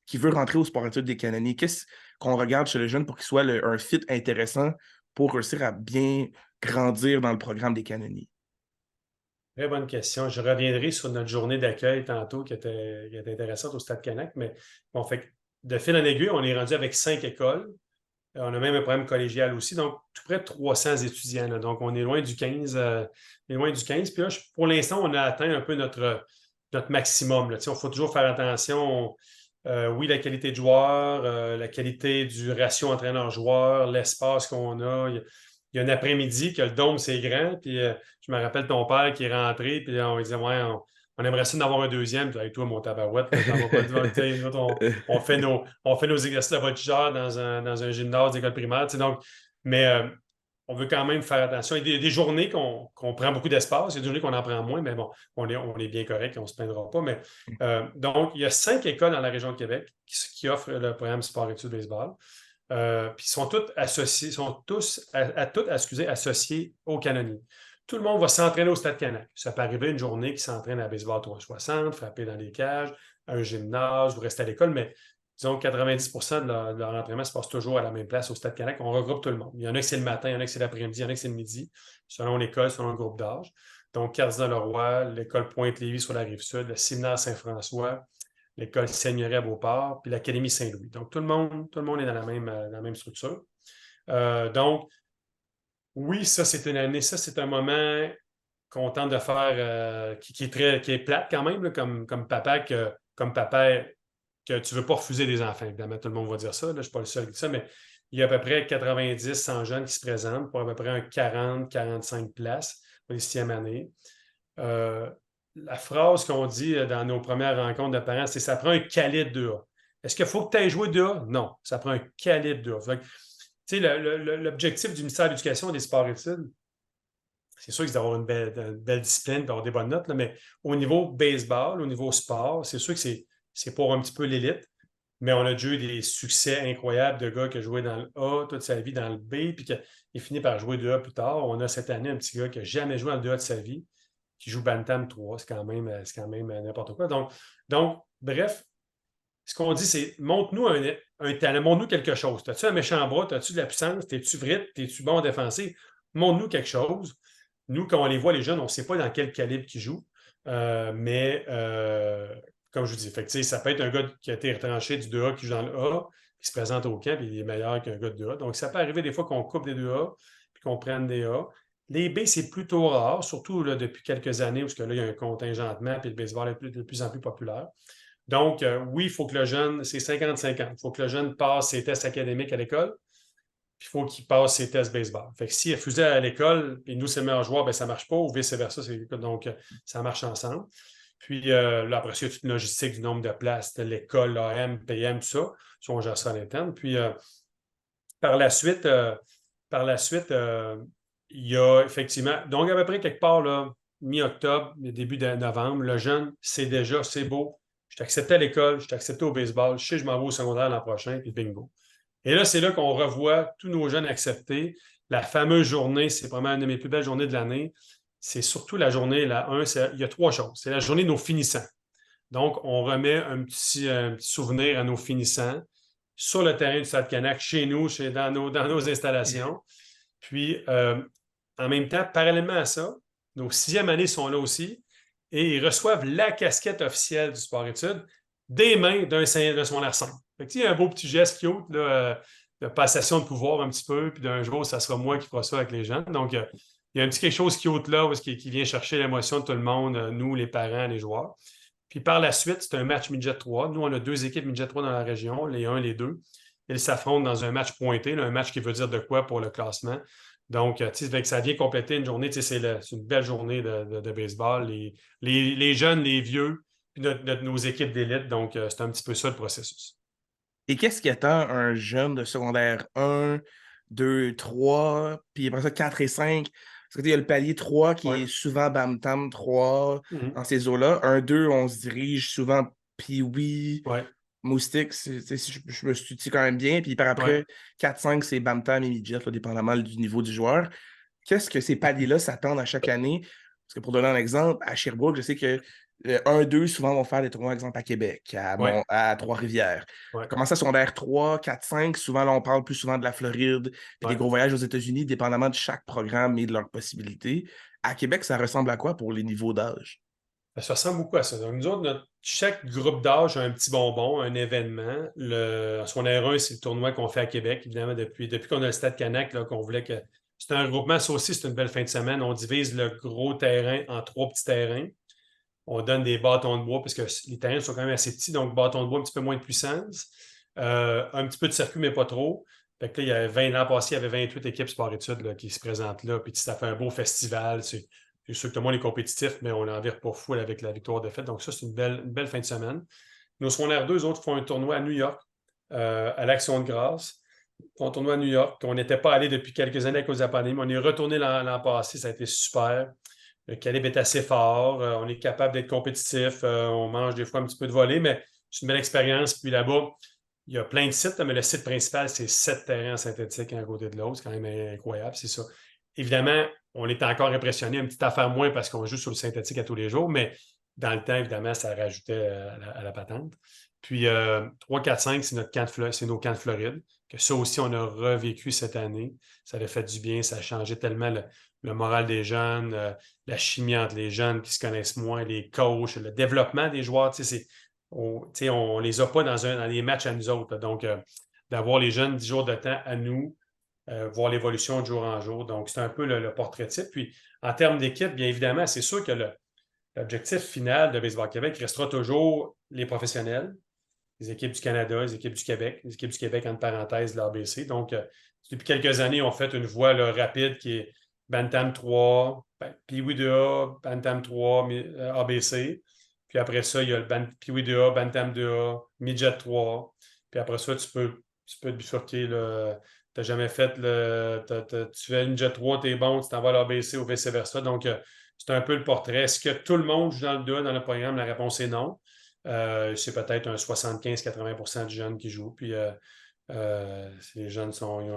qui veut rentrer au sport-études des canonniers? Qu'est-ce qu'on regarde chez le jeune pour qu'il soit un fit intéressant pour réussir à bien grandir dans le programme des canonniers? Très bonne question. Je reviendrai sur notre journée d'accueil tantôt qui était intéressante au Stade Canac, mais bon, fait que de fil en aiguille, on est rendu avec 5 écoles. On a même un programme collégial aussi, donc tout près de 300 étudiants. Là. Donc, on est loin du 15. On est loin du 15. Puis là, pour l'instant, on a atteint un peu notre maximum. Là. Il faut toujours faire attention. Oui, la qualité de joueur, la qualité du ratio entraîneur-joueur, l'espace qu'on a. Il y a un après-midi que le dôme, c'est grand. Puis je me rappelle ton père qui est rentré, puis on lui disait, ouais, on aimerait ça en avoir un deuxième. Puis, avec toi, mon tabarouette, t'en vas pas devant. Nous autres, on fait nos exercices de voltigeur dans un gymnase d'école primaire. Donc, mais on veut quand même faire attention. Il y a des journées qu'on prend beaucoup d'espace, il y a des journées qu'on en prend moins, mais bon, on est bien correct, on ne se plaindra pas. Mais, donc, il y a 5 écoles dans la région de Québec qui offrent le programme sport-études baseball. Puis ils sont tous associés, sont tous excusez, associés au canonnier. Tout le monde va s'entraîner au Stade Canac. Ça peut arriver une journée qui s'entraîne à baseball 360, frapper dans les cages, un gymnase, vous restez à l'école, mais disons que 90% de leur entraînement se passe toujours à la même place au Stade Canac. On regroupe tout le monde. Il y en a que c'est le matin, il y en a que c'est l'après-midi, il y en a que c'est le midi, selon l'école, selon le groupe d'âge. Donc, Cardinal-Leroy, l'école Pointe-Lévis sur la Rive-Sud, le séminaire Saint-François, l'école Seigneurie à Beauport, puis l'Académie Saint-Louis. Donc, tout le monde est dans la même structure. Donc, oui, ça, c'est une année, ça, c'est un moment qu'on tente de faire qui est plate quand même, là, comme papa, que tu ne veux pas refuser des enfants. Évidemment, tout le monde va dire ça. Là, je ne suis pas le seul qui dit ça, mais il y a à peu près 90-100 jeunes qui se présentent pour à peu près un 40-45 places pour les 6e années. La phrase qu'on dit dans nos premières rencontres de parents, c'est ça prend un calibre 2A. Est-ce qu'il faut que tu aies joué 2A? Non, ça prend un calibre 2A. Fait que, l'objectif du ministère de l'Éducation et des sports-études, c'est sûr qu'ils doivent avoir une belle discipline, d'avoir des bonnes notes, là, mais au niveau baseball, au niveau sport, c'est sûr que c'est pour un petit peu l'élite, mais on a déjà eu des succès incroyables de gars qui ont joué dans le A toute sa vie, dans le B, puis qui finit par jouer 2A plus tard. On a cette année un petit gars qui n'a jamais joué dans le 2A de sa vie, qui joue Bantam 3. C'est quand même n'importe quoi. Donc, bref, ce qu'on dit, c'est montre-nous un talent, montre-nous quelque chose. As-tu un méchant bras? As-tu de la puissance? T'es-tu vrite? T'es-tu bon en défensif? Montre-nous quelque chose. Nous, quand on les voit, les jeunes, on ne sait pas dans quel calibre ils jouent. Mais comme je vous dis, fait que, ça peut être un gars qui a été retranché du 2A qui joue dans le A, qui se présente au camp, et il est meilleur qu'un gars de 2A. Donc, ça peut arriver des fois qu'on coupe des 2A, puis qu'on prenne des A. Les B, c'est plutôt rare, surtout là, depuis quelques années, où là, il y a un contingentement, puis le baseball est de plus en plus populaire. Donc, oui, il faut que le jeune, c'est 50-50. Il faut que le jeune passe ses tests académiques à l'école, puis il faut qu'il passe ses tests baseball. Fait que s'il refusait à l'école, et nous, c'est le meilleur joueur, ben, ça ne marche pas, ou vice-versa. Donc, ça marche ensemble. Puis là, après ça, il y a toute une logistique du nombre de places de l'école, l'AM, PM, tout ça. Ça, on gère ça à l'interne. Puis par la suite, il y a effectivement, donc à peu près quelque part, là, mi-octobre, début de novembre, le jeune, c'est déjà, c'est beau. Je t'ai accepté à l'école, je t'ai accepté au baseball, je sais que je m'en vais au secondaire l'an prochain, puis bingo. Et là, c'est là qu'on revoit tous nos jeunes acceptés. La fameuse journée, c'est vraiment une de mes plus belles journées de l'année. C'est surtout la journée, la 1, il y a 3 choses. C'est la journée de nos finissants. Donc, on remet un petit souvenir à nos finissants sur le terrain du Stade Canac, chez nous, dans nos installations. Puis, en même temps, parallèlement à ça, nos 6e années sont là aussi et ils reçoivent la casquette officielle du sport-études des mains d'un secondaire 5. Fait que, il y a un beau petit geste cute là, de passation de pouvoir un petit peu, puis d'un jour, ça sera moi qui fera ça avec les gens. Donc, il y a un petit quelque chose cute là qui vient chercher l'émotion de tout le monde, nous, les parents, les joueurs. Puis par la suite, c'est un match midget 3. Nous, on a 2 équipes midget 3 dans la région, les 1 et les 2. Ils s'affrontent dans un match pointé, là, un match qui veut dire de quoi pour le classement. Donc, ça vient compléter une journée. C'est une belle journée de baseball. Les jeunes, les vieux, puis nos équipes d'élite. Donc, c'est un petit peu ça le processus. Et qu'est-ce qui attend un jeune de secondaire 1, 2, 3, puis après ça 4 et 5? Parce qu'il y a le palier 3 qui Ouais. est souvent Bam-Tam 3 Mhm. dans ces eaux-là. 1, 2, on se dirige souvent Pee-Wee, Ouais. Moustique, je me suis dit quand même bien. Puis par Ouais. après, 4, 5, c'est Bam-Tam et Midget, là, dépendamment du niveau du joueur. Qu'est-ce que ces paliers-là s'attendent à chaque année? Parce que pour donner un exemple, à Sherbrooke, je sais que le 1-2, souvent, vont faire des tournois, exemple, à Québec, Ouais. à Trois-Rivières. Ouais. Comment ça, secondaire 3, 4, 5, souvent, là, on parle plus souvent de la Floride, puis des Ouais. gros voyages aux États-Unis, dépendamment de chaque programme et de leurs possibilités. À Québec, ça ressemble à quoi pour les niveaux d'âge? Ça ressemble beaucoup à ça. Donc, nous autres, chaque groupe d'âge a un petit bonbon, un événement. Son R1, c'est le tournoi qu'on fait à Québec, évidemment, depuis qu'on a le Stade Canac, là, qu'on voulait que. C'est un regroupement, ça aussi, c'est une belle fin de semaine. On divise le gros terrain en 3 petits terrains. On donne des bâtons de bois, parce que les terrains sont quand même assez petits, donc bâtons de bois, un petit peu moins de puissance. Un petit peu de circuit, mais pas trop. Fait que là, il y avait 20 l'an passé, il y avait 28 équipes sport-études qui se présentent là. Puis ça fait un beau festival. C'est sûr que tout le monde est compétitif, mais on n'en vire pas fou avec la victoire de fête. Donc, ça, c'est une belle fin de semaine. Nos secondaires 2, eux autres, font un tournoi à New York, à l'Action de grâce. Ils font un tournoi à New York. On n'était pas allé depuis quelques années à cause de la pandémie. On est retourné l'an passé. Ça a été super. Le calibre est assez fort. On est capable d'être compétitif. On mange des fois un petit peu de volée, mais c'est une belle expérience. Puis là-bas, il y a plein de sites, mais le site principal, c'est 7 terrains synthétiques un à côté de l'autre. C'est quand même incroyable, c'est ça. Évidemment, on est encore impressionné, une petite affaire moins parce qu'on joue sur le synthétique à tous les jours, mais dans le temps, évidemment, ça rajoutait à la patente. Puis 3, 4, 5, c'est nos camps de Floride, que ça aussi, on a revécu cette année. Ça a fait du bien, ça a changé tellement le moral des jeunes, la chimie entre les jeunes qui se connaissent moins, les coachs, le développement des joueurs. On ne les a pas dans les matchs à nous autres. Donc, d'avoir les jeunes 10 jours de temps à nous, voir l'évolution de jour en jour. Donc, c'est un peu le portrait type. Puis, en termes d'équipe, bien évidemment, c'est sûr que l'objectif final de Baseball Québec restera toujours les professionnels, les équipes du Canada, les équipes du Québec, les équipes du Québec, entre parenthèses, de l'ABC. Donc, depuis quelques années, on fait une voie là, rapide qui est Bantam 3, Pee-Wee 2A, Bantam 3, ABC. Puis après ça, il y a le Pee-Wee 2A, Bantam 2A, Midget 3. Puis après ça, tu peux te bifurquer. Tu n'as jamais fait tu fais une Jet 3, tu es bon, tu t'en vas à l'ABC ou vice-versa. Donc, c'est un peu le portrait. Est-ce que tout le monde joue dans le 2A dans le programme? La réponse est non. C'est peut-être un 75-80% de jeunes qui jouent. Puis les jeunes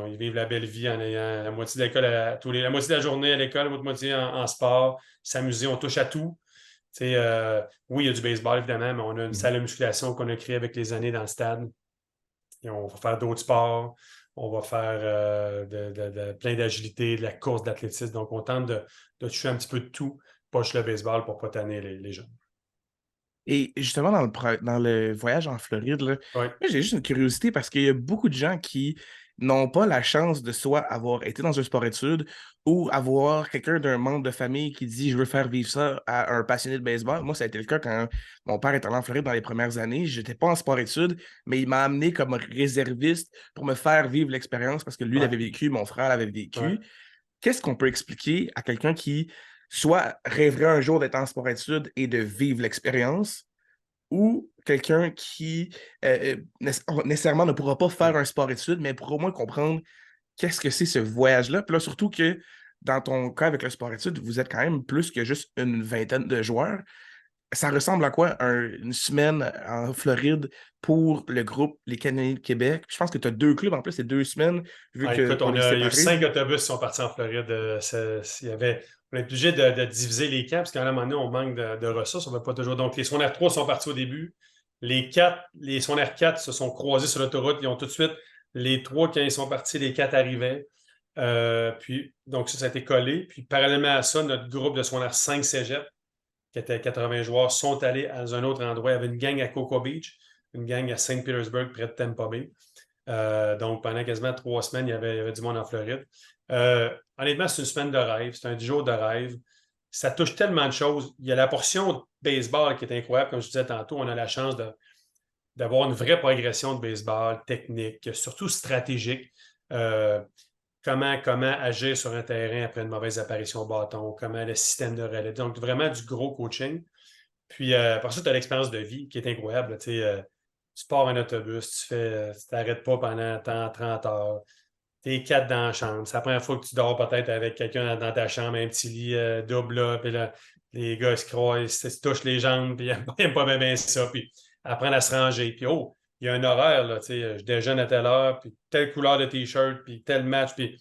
ils vivent la belle vie en ayant la moitié de l'école la moitié de la journée à l'école, l'autre moitié en sport, s'amuser, on touche à tout. Oui, il y a du baseball, évidemment, mais on a une salle de musculation qu'on a créée avec les années dans le stade. Et on va faire d'autres sports. On va faire plein d'agilité, de la course, de l'athlétisme. Donc, on tente de toucher un petit peu de tout, pas juste le baseball pour ne pas tanner les jeunes. Et justement, dans le voyage en Floride, là, Oui, moi, j'ai juste une curiosité parce qu'il y a beaucoup de gens qui n'ont pas la chance de soit avoir été dans un sport-études ou avoir quelqu'un d'un membre de famille qui dit je veux faire vivre ça à un passionné de baseball. Moi, ça a été le cas quand mon père est allé en Floride dans les premières années. Je n'étais pas en sport-études, mais il m'a amené comme réserviste pour me faire vivre l'expérience parce que lui oui, l'avait vécu, mon frère l'avait oui. vécu. Qu'est-ce qu'on peut expliquer à quelqu'un qui soit rêverait un jour d'être en sport-études et de vivre l'expérience, ou quelqu'un qui nécessairement ne pourra pas faire un sport-études, mais pourra au moins comprendre qu'est-ce que c'est ce voyage-là. Puis là, surtout que dans ton cas avec le sport-études, vous êtes quand même plus que juste une vingtaine de joueurs. Ça ressemble à quoi une semaine en Floride pour le groupe Les Canadiens de Québec? Je pense que tu as deux clubs en plus, c'est 2 semaines, vu Écoute, qu'on est il y a eu séparés. 5 autobus qui sont partis en Floride. On est obligé de diviser les camps parce qu'à un moment donné, on manque de ressources. On ne va pas toujours. Donc, les secondaires 3 sont partis au début. Les secondaires 4 se sont croisés sur l'autoroute. Ils ont tout de suite, les 3, quand ils sont partis, les 4 arrivaient. Donc, ça a été collé. Puis, parallèlement à ça, notre groupe de secondaire 5 cégep, qui était 80 joueurs, sont allés à un autre endroit. Il y avait une gang à Cocoa Beach, une gang à Saint Petersburg, près de Tampa Bay. Donc, pendant quasiment 3 semaines, il y avait du monde en Floride. Honnêtement, c'est une semaine de rêve, c'est un 10 jours de rêve. Ça touche tellement de choses. Il y a la portion de baseball qui est incroyable, comme je disais tantôt. On a la chance d'avoir une vraie progression de baseball, technique, surtout stratégique. Euh, comment agir sur un terrain après une mauvaise apparition au bâton, comment le système de relais. Donc, vraiment du gros coaching. Puis, après ça, tu as l'expérience de vie qui est incroyable. Tu pars en autobus, tu t'arrêtes pas pendant 30 heures. T'es 4 dans la chambre. C'est la première fois que tu dors peut-être avec quelqu'un dans ta chambre, un petit lit double, là, puis là, les gars se croient, ils se touchent les jambes, puis ils n'aiment pas bien ça, puis apprendre à se ranger. Puis oh, il y a un horaire, là, je déjeune à telle heure, puis telle couleur de T-shirt, puis tel match, puis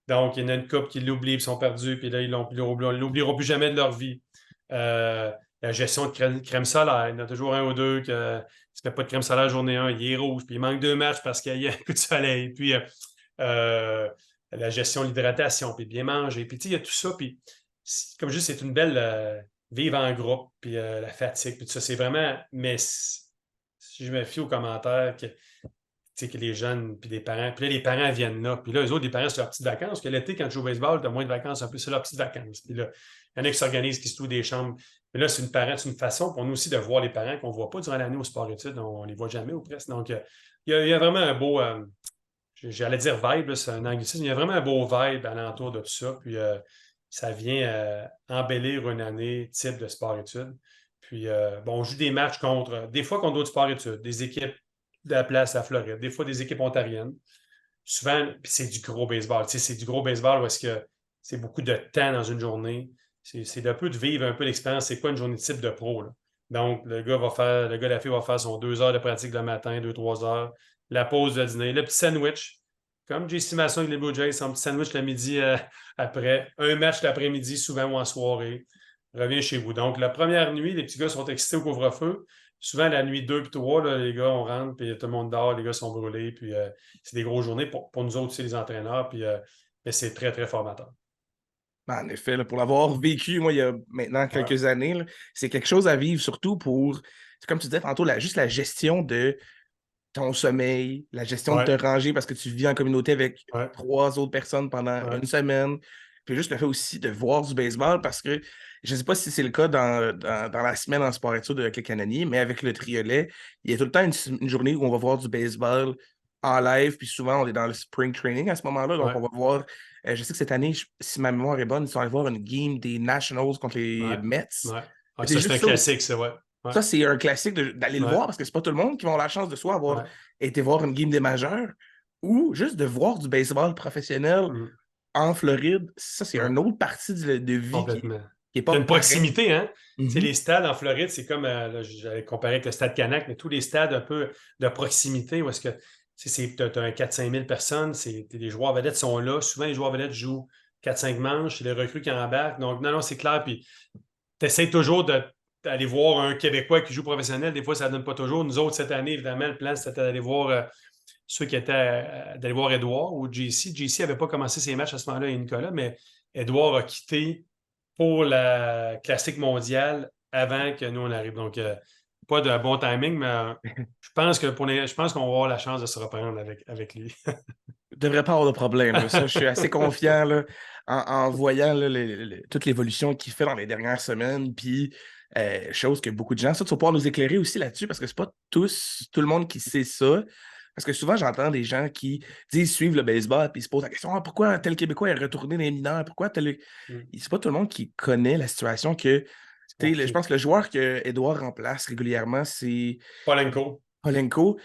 donc il y en a une couple qui l'oublient, puis sont perdus, puis là, ils ne l'oublieront plus jamais de leur vie. Euh, la gestion de crème solaire, il y en a toujours un ou deux qui ne se fait pas de crème solaire journée 1, il est rouge, puis il manque 2 matchs parce qu'il y a un coup de soleil. Puis la gestion de l'hydratation, puis bien manger. Puis, il y a tout ça. Puis, comme je dis, c'est une belle vivre en groupe, puis la fatigue, puis tout ça. C'est vraiment. Mais si je me fie aux commentaires que les jeunes, puis les parents, puis là, les parents viennent là. Puis là, eux autres, les parents, c'est leurs petites vacances. Parce que l'été, quand tu joues au baseball, tu as moins de vacances. Un peu, c'est leurs petites vacances. Puis là, il y en a qui s'organisent, qui se louent des chambres. Mais là, c'est une façon pour nous aussi de voir les parents qu'on ne voit pas durant l'année au sport-études. On ne les voit jamais ou presque. Donc, il y a vraiment un beau. J'allais dire vibe, c'est un anglicisme. Il y a vraiment un beau vibe alentour de tout ça. Puis ça vient embellir une année type de sport-études. Puis bon, on joue des matchs des fois contre d'autres sport-études, des équipes de la place à Floride, des fois des équipes ontariennes. Souvent, puis c'est du gros baseball. Tu sais, c'est du gros baseball parce que c'est beaucoup de temps dans une journée. C'est un peu de vivre un peu l'expérience. C'est quoi une journée type de pro, là? Donc, le gars, la fille va faire son 2 heures de pratique le matin, 2, 3 heures, la pause de dîner, le petit sandwich, comme JC Masson avec les Blue Jays, son petit sandwich le midi après, un match l'après-midi, souvent ou en soirée, revient chez vous. Donc, la première nuit, les petits gars sont excités au couvre-feu. Souvent, la nuit 2 puis 3, là, les gars, on rentre, puis tout le monde dort, les gars sont brûlés, puis c'est des grosses journées pour nous autres aussi, les entraîneurs, puis mais c'est très, très formateur. Ben, en effet, là, pour l'avoir vécu, moi, il y a maintenant Ouais, quelques années, là, c'est quelque chose à vivre, surtout pour, c'est comme tu disais tantôt, juste la gestion de ton sommeil, la gestion de ouais, te ranger parce que tu vis en communauté avec ouais, 3 autres personnes pendant ouais. une semaine. Puis juste le fait aussi de voir du baseball parce que je ne sais pas si c'est le cas dans la semaine en sport-études avec les Canadiens, mais avec le triolet, il y a tout le temps une journée où on va voir du baseball en live, puis souvent on est dans le spring training à ce moment-là, donc Ouais, on va voir, je sais que cette année, si ma mémoire est bonne, ils sont allés voir une game des Nationals contre les ouais, Mets. ouais. Ouais, C'est ça, c'est juste un ça, classique, ça, ouais. Ouais, ça c'est un classique d'aller le ouais, voir parce que c'est pas tout le monde qui va avoir la chance de soit avoir ouais. été voir une game des majeurs ou juste de voir du baseball professionnel Mm, en Floride. Ça, c'est ouais. une autre partie de vie Complètement. qui est Puis pas il y a une pareille. proximité, hein? Tu sais, Mhm. les stades en Floride, c'est comme, là, j'avais comparé avec le stade Canac, mais tous les stades un peu de proximité où est-ce que tu as un 4-5 000 personnes, les joueurs vedettes sont là. Souvent, les joueurs vedettes jouent 4-5 manches, c'est les recrues qui embarquent. Donc, non, non, c'est clair. Puis, tu essaies toujours d'aller voir un Québécois qui joue professionnel. Des fois, ça ne donne pas toujours. Nous autres, cette année, évidemment, le plan, c'était d'aller voir ceux qui étaient d'aller voir Edouard ou JC. JC n'avait pas commencé ses matchs à ce moment-là et Nicolas, mais Edouard a quitté pour la classique mondiale avant que nous on arrive. Donc, pas de bon timing, mais je pense que je pense qu'on va avoir la chance de se reprendre avec lui. Devrait pas avoir de problème, là. Ça, je suis assez confiant là, en voyant là, toute l'évolution qu'il fait dans les dernières semaines. Puis, chose que beaucoup de gens, ça, tu vas pouvoir nous éclairer aussi là-dessus parce que c'est pas tout le monde qui sait ça. Parce que souvent, j'entends des gens qui disent suivre le baseball puis ils se posent la question ah, pourquoi tel Québécois est retourné dans les mineurs? Pourquoi tel. Mm. C'est pas tout le monde qui connaît la situation que. C'est Je compliqué. pense que le joueur que Edouard remplace régulièrement, c'est Polenko. Polenko.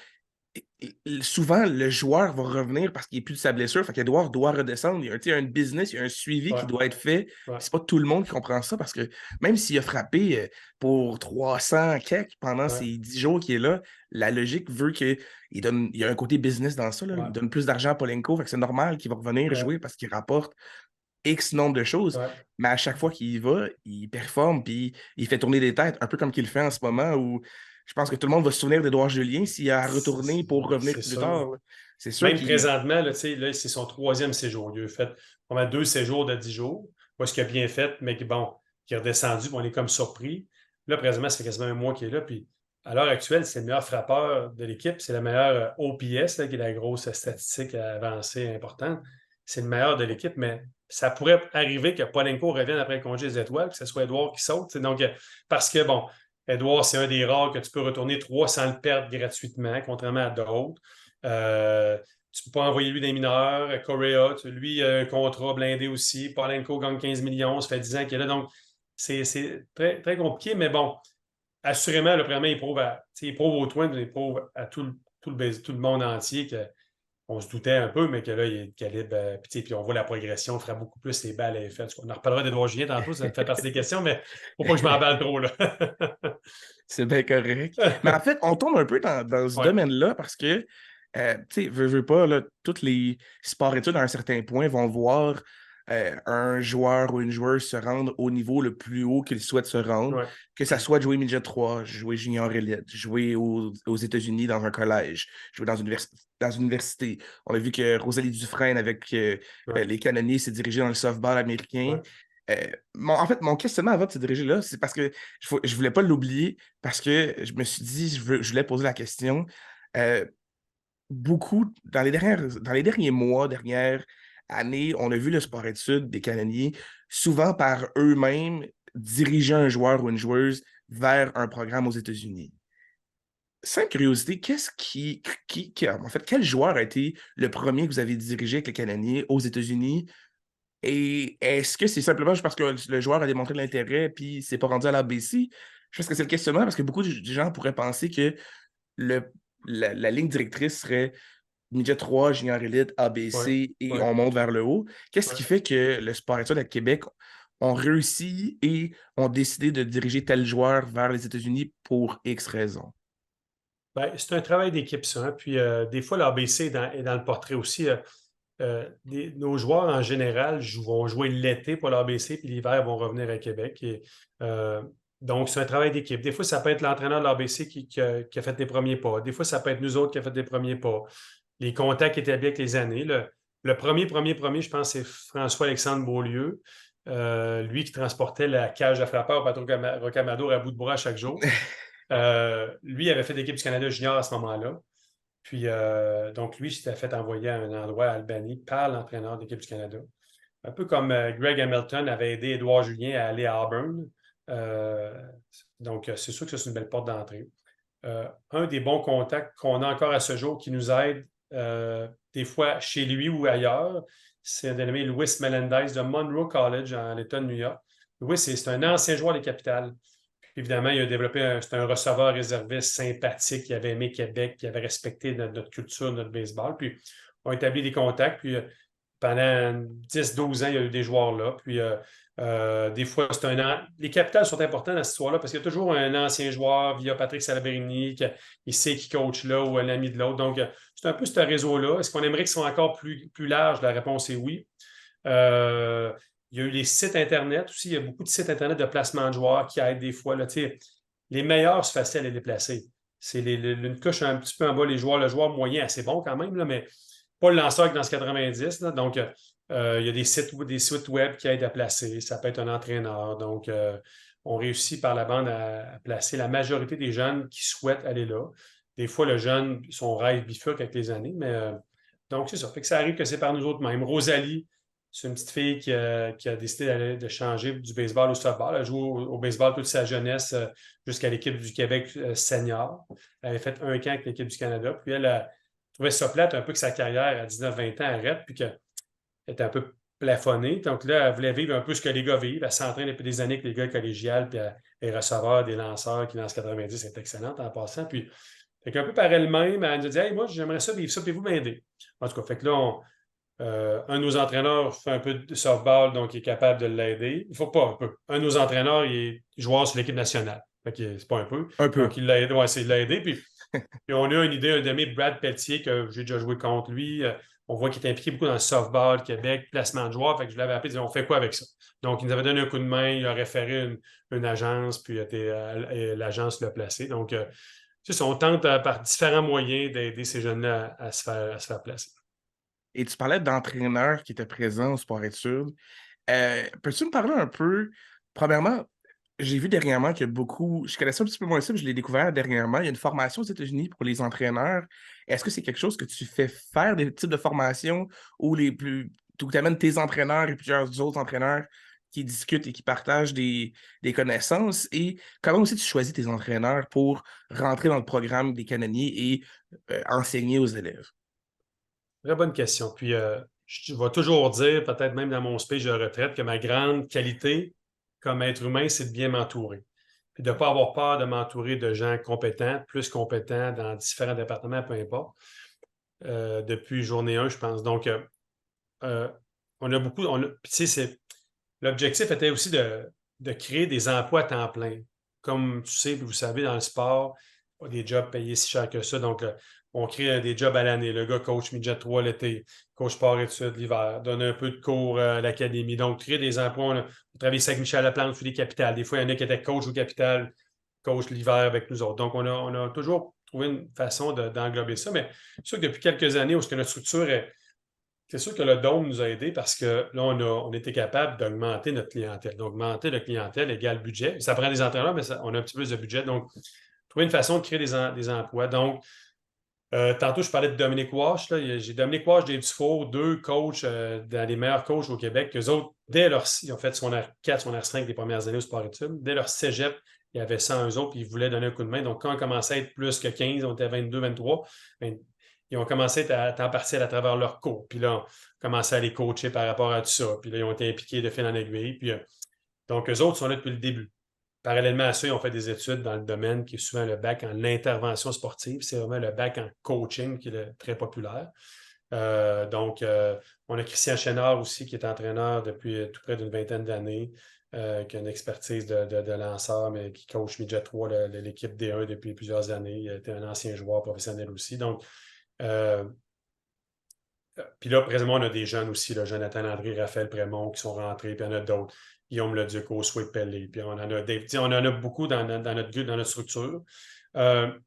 Souvent, le joueur va revenir parce qu'il n'est plus de sa blessure. Fait qu'Edouard doit redescendre. Il y a un business, il y a un suivi qui Ouais, doit être fait. ouais, C'est pas tout le monde qui comprend ça parce que même s'il a frappé pour 300 quelques pendant ouais, ces 10 jours qu'il est là, la logique veut il y a un côté business dans ça. Là. Il ouais, donne plus d'argent à Polenko. Fait que c'est normal qu'il va revenir ouais, jouer parce qu'il rapporte X nombre de choses. ouais. Mais à chaque fois qu'il y va, il performe puis il fait tourner des têtes, un peu comme qu'il le fait en ce moment où je pense que tout le monde va se souvenir d'Edouard Julien s'il a retourné pour revenir C'est plus sûr. tard. Là. C'est sûr Même qu'il. présentement, là, tu sais, là, c'est son troisième séjour. Il a fait vraiment 2 séjours de 10 jours. Où est-ce qu'il a bien fait, mais qui, bon, qui est redescendu, puis on est comme surpris. Là, présentement, ça fait quasiment un mois qu'il est là. Puis à l'heure actuelle, c'est le meilleur frappeur de l'équipe. C'est le meilleur OPS, là, qui est la grosse statistique avancée importante. C'est le meilleur de l'équipe, mais ça pourrait arriver que Polenko revienne après le congé des étoiles, que ce soit Edouard qui saute. Donc, parce que, bon, Edouard, c'est un des rares que tu peux retourner 3 sans le perdre gratuitement, contrairement à d'autres. Euh, tu ne peux pas envoyer lui des mineurs. Correa, lui, un contrat blindé aussi. Polenko gagne 15 millions, ça fait 10 ans qu'il est là. Donc, c'est très, très compliqué, mais bon, assurément, le premier, il prouve aux Twins, il prouve à tout le monde entier qu'on se doutait un peu, mais que là, il est de calibre. Puis on voit la progression, il fera beaucoup plus les balles à effet. On en reparlera d'Edouard Julien tantôt, ça fait partie des questions, mais il ne faut pas que je m'emballe trop, là. C'est bien correct. Mais en fait, on tombe un peu dans ce Ouais, domaine-là parce que, tu sais, veux pas, là, tous les sports-études à un certain point vont voir un joueur ou une joueuse se rendre au niveau le plus haut qu'il souhaite se rendre, ouais, que ça soit de jouer Midget 3, jouer Junior Elite, jouer aux États-Unis dans un collège, jouer dans une université. On a vu que Rosalie Dufresne avec ouais, les Canonniers s'est dirigée dans le softball américain. ouais. En fait, mon questionnement avant de se diriger là, c'est parce que je voulais pas l'oublier, parce que je me suis dit, je voulais poser la question. Euh, Beaucoup, dans les derniers mois, dernières années, on a vu le sport-études des Canadiens, souvent par eux-mêmes, diriger un joueur ou une joueuse vers un programme aux États-Unis. Sans curiosité, en fait, quel joueur a été le premier que vous avez dirigé avec les Canadiens aux États-Unis? Et est-ce que c'est simplement juste parce que le joueur a démontré de l'intérêt puis c'est pas rendu à l'ABC? Je pense que c'est le questionnement parce que beaucoup de gens pourraient penser que le, la ligne directrice serait Midget 3, Junior Elite, Ouais, ABC et ouais, on monte vers le haut. Qu'est-ce ouais. qui fait que le sport études à Québec ont réussi et ont décidé de diriger tel joueur vers les États-Unis pour X raisons? Ben, c'est un travail d'équipe, ça, hein. Puis des fois, l'ABC est dans le portrait aussi. Nos joueurs en général vont jouer l'été pour l'ABC, puis l'hiver vont revenir à Québec. Euh, donc, c'est un travail d'équipe. Des fois, ça peut être l'entraîneur de l'ABC qui a fait des premiers pas. Des fois, ça peut être nous autres qui a fait des premiers pas. Les contacts établis avec les années. Le premier, je pense, c'est François-Alexandre Beaulieu. Lui qui transportait la cage à frappeur au Rocamadour à bout de bras chaque jour. Lui avait fait l'équipe du Canada junior à ce moment-là. Puis, donc, lui s'était fait envoyer à un endroit à Albanie par l'entraîneur de l'équipe du Canada. Un peu comme Greg Hamilton avait aidé Édouard Julien à aller à Auburn. Donc, c'est sûr que ça, c'est une belle porte d'entrée. Un des bons contacts qu'on a encore à ce jour qui nous aide des fois chez lui ou ailleurs, c'est un dénommé Louis Melendez de Monroe College en l'État de New York. Louis, c'est un ancien joueur des Capitals. Puis, évidemment, il a développé c'est un receveur réserviste sympathique qui avait aimé Québec, qui avait respecté notre culture, notre baseball. Puis, on a établi des contacts. Puis, pendant 10-12 ans, il y a eu des joueurs là. Puis, des fois, c'est les capitales sont importants dans cette histoire-là parce qu'il y a toujours un ancien joueur via Patrick Salabrini qui sait qui coach là ou un ami de l'autre. Donc, c'est un peu ce réseau-là. Est-ce qu'on aimerait qu'ils soient encore plus larges? La réponse est oui. Il y a eu les sites Internet aussi. Il y a beaucoup de sites Internet de placement de joueurs qui aident des fois. Là, les meilleurs, c'est facile à les déplacer. C'est une couche un petit peu en bas, les joueurs. Le joueur moyen, assez bon quand même, là, mais pas le lanceur dans ce 90. Là. Donc, il y a des sites web qui aident à placer. Ça peut être un entraîneur. Donc, on réussit par la bande à placer la majorité des jeunes qui souhaitent aller là. Des fois, le jeune, son rêve bifurque avec les années, mais donc c'est ça. Fait que ça arrive que c'est par nous autres mêmes. Rosalie, c'est une petite fille qui a décidé de changer du baseball au softball. Elle a joué au baseball toute sa jeunesse jusqu'à l'équipe du Québec senior. Elle avait fait un camp avec l'équipe du Canada. Puis elle a trouvé ça plate un peu que sa carrière à 19-20 ans arrête, puis qu'elle était un peu plafonnée. Donc là, elle voulait vivre un peu ce que les gars vivent. Elle s'entraîne depuis des années avec les gars collégiales, puis les receveurs, des lanceurs qui lancent 90. C'est excellente en passant. Puis, fait qu'un peu par elle-même, elle nous a dit hey, moi, j'aimerais ça vivre ça, puis vous m'aider. En tout cas, fait que là, un de nos entraîneurs fait un peu de softball, donc il est capable de l'aider. Il faut pas un peu. Un de nos entraîneurs, il est joueur sur l'équipe nationale. Fait que c'est pas un peu. Un peu. Donc, il l'a aidé. Ouais, c'est de l'aider. Puis on a une idée, un demi Brad Pelletier, que j'ai déjà joué contre lui. On voit qu'il est impliqué beaucoup dans le softball, Québec, placement de joueurs. Fait que je l'avais appelé, on fait quoi avec ça? Donc, il nous avait donné un coup de main, il a référé une agence, puis l'agence l'a placé. Donc, on tente par différents moyens d'aider ces jeunes-là à se faire placer. Et tu parlais d'entraîneurs qui étaient présents au sport-études. Peux-tu me parler un peu? Premièrement, j'ai vu dernièrement qu'il y a beaucoup. Je connaissais un petit peu moins ça, mais je l'ai découvert dernièrement. Il y a une formation aux États-Unis pour les entraîneurs. Est-ce que c'est quelque chose que tu fais faire des types de formations où tu amènes tes entraîneurs et plusieurs autres entraîneurs qui discutent et qui partagent des connaissances? Et comment aussi tu choisis tes entraîneurs pour rentrer dans le programme des canonniers et enseigner aux élèves? Très bonne question. Puis, je vais toujours dire, peut-être même dans mon speech de retraite, que ma grande qualité comme être humain, c'est de bien m'entourer. Puis de ne pas avoir peur de m'entourer de gens compétents, plus compétents dans différents départements, peu importe. Depuis journée 1, je pense. Donc, on a beaucoup. L'objectif était aussi de créer des emplois à temps plein. Comme tu sais, puis vous savez, dans le sport, pas des jobs payés si cher que ça. Donc, on crée des jobs à l'année. Le gars coach midget 3 l'été, coach sport-études l'hiver, donne un peu de cours à l'académie. Donc, créer des emplois. On a travaillé avec Michel Laplante sur les capitales. Des fois, il y en a qui étaient coach au capital, coach l'hiver avec nous autres. Donc, on a toujours trouvé une façon d'englober ça. Mais c'est sûr que depuis quelques années, où ce que notre structure est. C'est sûr que le Dôme nous a aidés parce que là, on était capable d'augmenter notre clientèle. D'augmenter notre clientèle égale budget. Ça prend des entraîneurs, mais on a un petit peu plus de budget. Donc, trouver une façon de créer des emplois. Donc, tantôt, je parlais de Dominique Wash. J'ai Dominique Wash, Dave Dufour, deux coachs, dans les meilleurs coachs au Québec. Eux autres, ils ont fait son R4, son R5 les premières années au sport-études. Dès leur cégep, il y avait 100 eux autres, puis ils voulaient donner un coup de main. Donc, quand on commençait à être plus que 15, on était à 22, 23, ils ont commencé à temps partiel à travers leur cours. Puis là, on commençait à les coacher par rapport à tout ça. Puis là, ils ont été impliqués de fil en aiguille. Puis, donc, eux autres sont là depuis le début. Parallèlement à ça, ils ont fait des études dans le domaine qui est souvent le bac en intervention sportive. C'est vraiment le bac en coaching qui est très populaire. Donc, on a Christian Chénard aussi, qui est entraîneur depuis tout près d'une vingtaine d'années, qui a une expertise de lanceur, mais qui coach Midget 3, l'équipe D1 depuis plusieurs années. Il a été un ancien joueur professionnel aussi. Donc, puis là, présentement, on a des jeunes aussi, là, Jonathan Landry, Raphaël Prémont qui sont rentrés, puis il y en a d'autres. Guillaume Leduc, Oswald Pellet, puis on en a beaucoup dans notre structure. La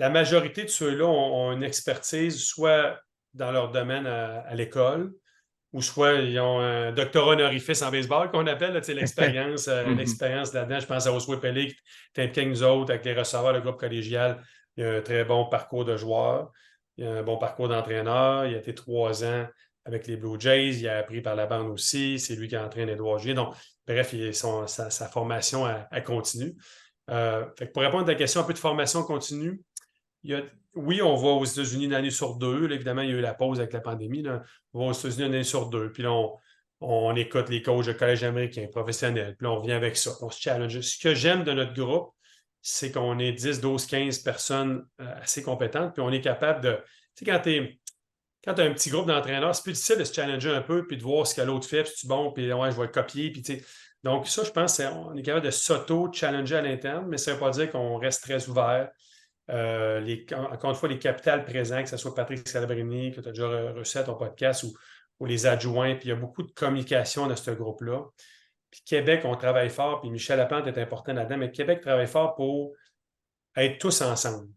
majorité de ceux-là ont une expertise soit dans leur domaine à l'école, ou soit ils ont un doctorat honorifice en baseball qu'on appelle, là, l'expérience là-dedans. Je pense à Oswald Pellet qui est impliqué avec nous autres, avec les receveurs, le groupe collégial. Il a un très bon parcours de joueur. Il a un bon parcours d'entraîneur. Il a été 3 ans avec les Blue Jays, il a appris par la bande aussi, c'est lui qui entraîne Édouard Julien. Donc, bref, sa formation, elle continue. Fait que pour répondre à ta question, un peu de formation continue, oui, on va aux États-Unis une année sur deux. Là, évidemment, il y a eu la pause avec la pandémie. Là. On va aux États-Unis une année sur deux. Puis là, on écoute les coachs de collège américain, professionnels. Puis là, on revient avec ça. On se challenge. Ce que j'aime de notre groupe, c'est qu'on est 10, 12, 15 personnes assez compétentes. Puis on est capable de. Tu sais, quand tu as un petit groupe d'entraîneurs, c'est plus difficile de se challenger un peu puis de voir ce que l'autre fait, puis c'est bon, puis ouais, je vais le copier. Puis, donc, ça, je pense qu'on est capable de s'auto-challenger à l'interne, mais ça ne veut pas dire qu'on reste très ouvert. Encore une fois, les capitales présents, que ce soit Patrick Scalabrini, que tu as déjà reçu à ton podcast, ou les adjoints, puis il y a beaucoup de communication dans ce groupe-là. Puis Québec, on travaille fort, puis Michel Laplante est important là-dedans, mais Québec travaille fort pour être tous ensemble,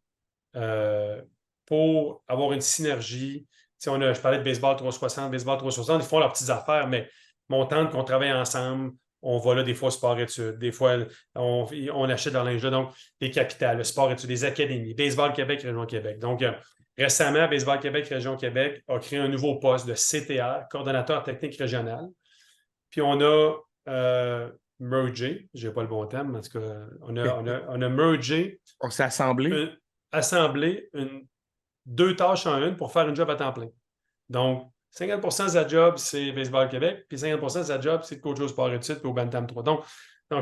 pour avoir une synergie. Je parlais de baseball 360, baseball 360, ils font leurs petites affaires, mais mon tente qu'on travaille ensemble, on va là des fois sport-études, des fois on achète dans linge là, donc les capitales, le sport-études, les académies, Baseball Québec, Région Québec. Donc, récemment, Baseball Québec, Région Québec a créé un nouveau poste de CTR, coordonnateur technique régional. Puis on a mergé, je n'ai pas le bon terme, en tout cas, on a mergé. On s'est assemblés. Assembler deux tâches en une pour faire une job à temps plein. Donc, 50 de sa job, c'est Baseball Québec, puis 50 de sa job, c'est de coach au sport-études puis au Bantam 3. Donc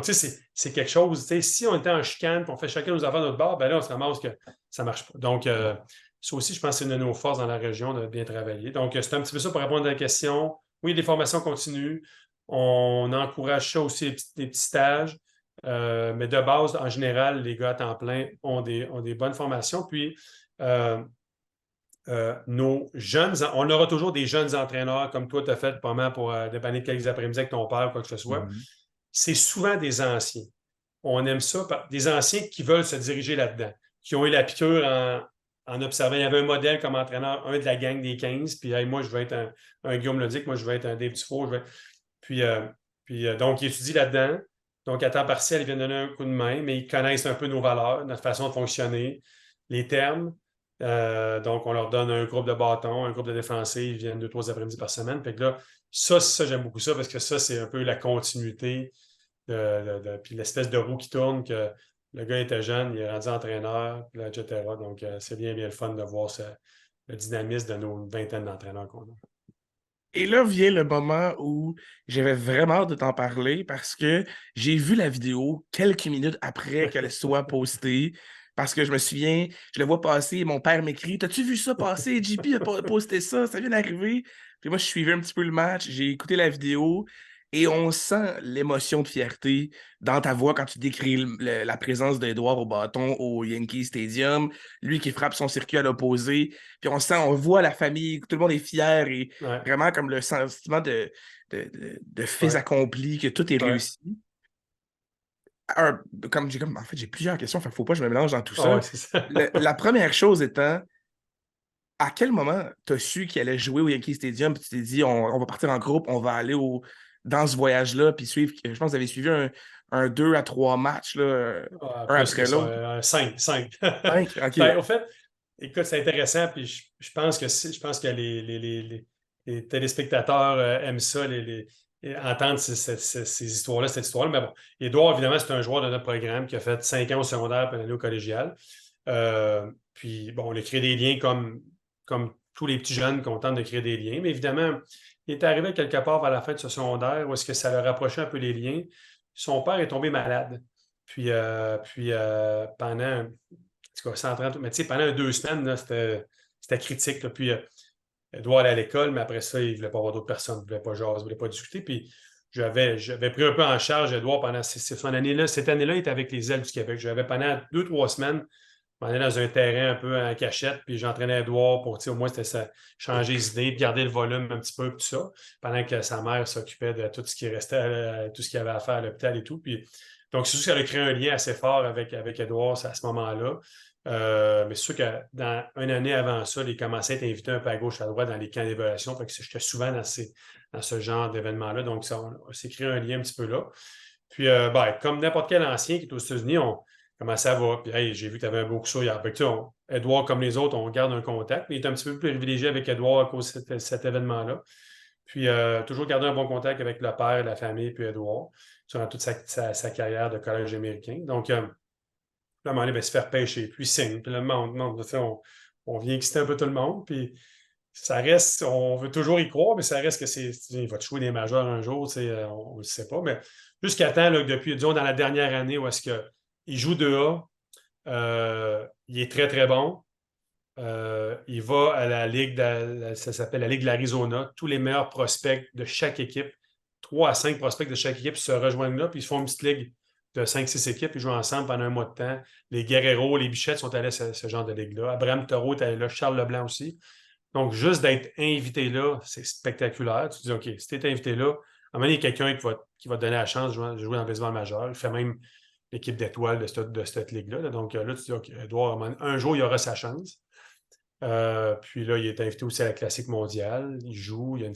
tu sais, c'est quelque chose. Si on était en chicane puis on fait chacun nos affaires de notre bord, ben là, on se ramasse que ça ne marche pas. Donc, ça aussi, je pense que c'est une de nos forces dans la région de bien travailler. Donc, c'est un petit peu ça pour répondre à la question. Oui, des formations continues. On encourage ça aussi, des petits stages. Mais de base, en général, les gars à temps plein ont des bonnes formations. Puis, nos jeunes, on aura toujours des jeunes entraîneurs comme toi, tu as fait pendant pour dépanner quelques après-midi avec ton père, quoi que ce soit. Mm-hmm. C'est souvent des anciens. On aime ça, des anciens qui veulent se diriger là-dedans, qui ont eu la piqûre en observant. Il y avait un modèle comme entraîneur, un de la gang des 15, puis hey, moi, je veux être un Guillaume Lodic, moi, je veux être un Dave Dufault. Puis, donc, ils étudient là-dedans. Donc, à temps partiel, ils viennent donner un coup de main, mais ils connaissent un peu nos valeurs, notre façon de fonctionner, les termes. Donc, on leur donne un groupe de bâtons, un groupe de défensifs, ils viennent 2-3 après-midi par semaine. Fait que là, ça, j'aime beaucoup ça parce que ça, c'est un peu la continuité puis l'espèce de roue qui tourne que le gars était jeune, il est rendu entraîneur, puis là, etc. Donc, c'est bien, bien le fun de voir le dynamisme de nos vingtaines d'entraîneurs qu'on a. Et là vient le moment où j'avais vraiment hâte de t'en parler parce que j'ai vu la vidéo quelques minutes après qu'elle soit postée. Parce que je me souviens, je le vois passer, mon père m'écrit: T'as-tu vu ça passer? JP a posté ça, ça vient d'arriver. Puis moi, je suivais un petit peu le match, j'ai écouté la vidéo et on sent l'émotion de fierté dans ta voix quand tu décris la présence d'Edouard au bâton au Yankee Stadium, lui qui frappe son circuit à l'opposé. Puis on voit la famille, tout le monde est fier et Ouais. vraiment comme le sentiment de faits accomplis, que tout est réussi. En fait, j'ai plusieurs questions, il ne faut pas que je me mélange dans tout ça. Ouais, c'est ça. La première chose étant, à quel moment tu as su qu'il allait jouer au Yankee Stadium et tu t'es dit, on va partir en groupe, on va aller dans ce voyage-là, puis suivre, je pense que vous avez suivi un 2 à 3 matchs, là, un Plus après que l'autre. ça, 5. 5, OK. Ben, au fait, écoute, c'est intéressant, puis je pense que les téléspectateurs aiment ça, entendre ces histoires-là, cette histoire-là. Mais bon, Édouard, évidemment, c'est un joueur de notre programme qui a fait 5 ans au secondaire puis un année au collégial. Puis, bon, on a créé des liens comme tous les petits jeunes qu'on tente de créer des liens. Mais évidemment, il est arrivé quelque part vers la fin de ce secondaire où est-ce que ça leur rapprochait un peu les liens. Son père est tombé malade. Puis pendant, en tout cas, 130, mais tu sais, pendant 2 semaines, là, c'était critique. Là. Puis Edouard allait à l'école, mais après ça, il ne voulait pas avoir d'autres personnes, il ne voulait pas jaser, il ne voulait pas discuter. Puis j'avais pris un peu en charge Edouard pendant son année-là. Cette année-là, il était avec les Ailes du Québec. J'avais pendant 2-3 semaines, je m'en allais dans un terrain un peu en cachette, puis j'entraînais Edouard pour, au moins, c'était ça, changer les idées, puis garder le volume un petit peu, tout ça, pendant que sa mère s'occupait de tout ce qui restait, tout ce qu'il y avait à faire à l'hôpital et tout. Puis, donc, c'est sûr qu'elle a créé un lien assez fort avec Edouard à ce moment-là. Mais c'est sûr que dans une année avant ça, il commençait à être invité un peu à gauche, à droite dans les camps d'évaluation. Fait que j'étais souvent dans ce genre d'événement-là. Donc, on s'est créé un lien un petit peu là. Puis, comme n'importe quel ancien qui est aux États-Unis, comment ça va? Puis, hey, j'ai vu que tu avais un beau coup ça hier. Fait que, tu sais, Edouard, comme les autres, on garde un contact, mais il est un petit peu plus privilégié avec Edouard à cause de cet événement-là. Puis, toujours garder un bon contact avec le père, la famille, puis Edouard, durant toute sa carrière de collège américain. Donc, là, à un moment donné, ben, se faire pêcher, puis signe, puis le monde, tu sais, on vient exciter un peu tout le monde, puis ça reste, on veut toujours y croire, mais ça reste que il va te jouer des majeurs un jour, tu sais, on ne le sait pas, mais jusqu'à temps, là, que depuis, disons, dans la dernière année où est-ce qu'il joue 2A, il est très, très bon. Il va à la Ligue, ça s'appelle la Ligue de l'Arizona. Tous les meilleurs prospects de chaque équipe, 3 à 5 prospects de chaque équipe se rejoignent là, puis ils se font une petite ligue de 5-6 équipes, ils jouent ensemble pendant un mois de temps. Les Guerrero, les Bichettes sont allés à ce genre de ligue-là. Abraham Taureau est allé là, Charles Leblanc aussi. Donc, juste d'être invité là, c'est spectaculaire. Tu te dis, OK, si tu es invité là, à un moment donné, il y a quelqu'un qui va te donner la chance de jouer dans le baseball majeur. Il fait même l'équipe d'étoiles de cette ligue-là. Donc, là, tu te dis, OK, Edouard, un jour, il aura sa chance. Puis là, il est invité aussi à la Classique mondiale. Il joue, il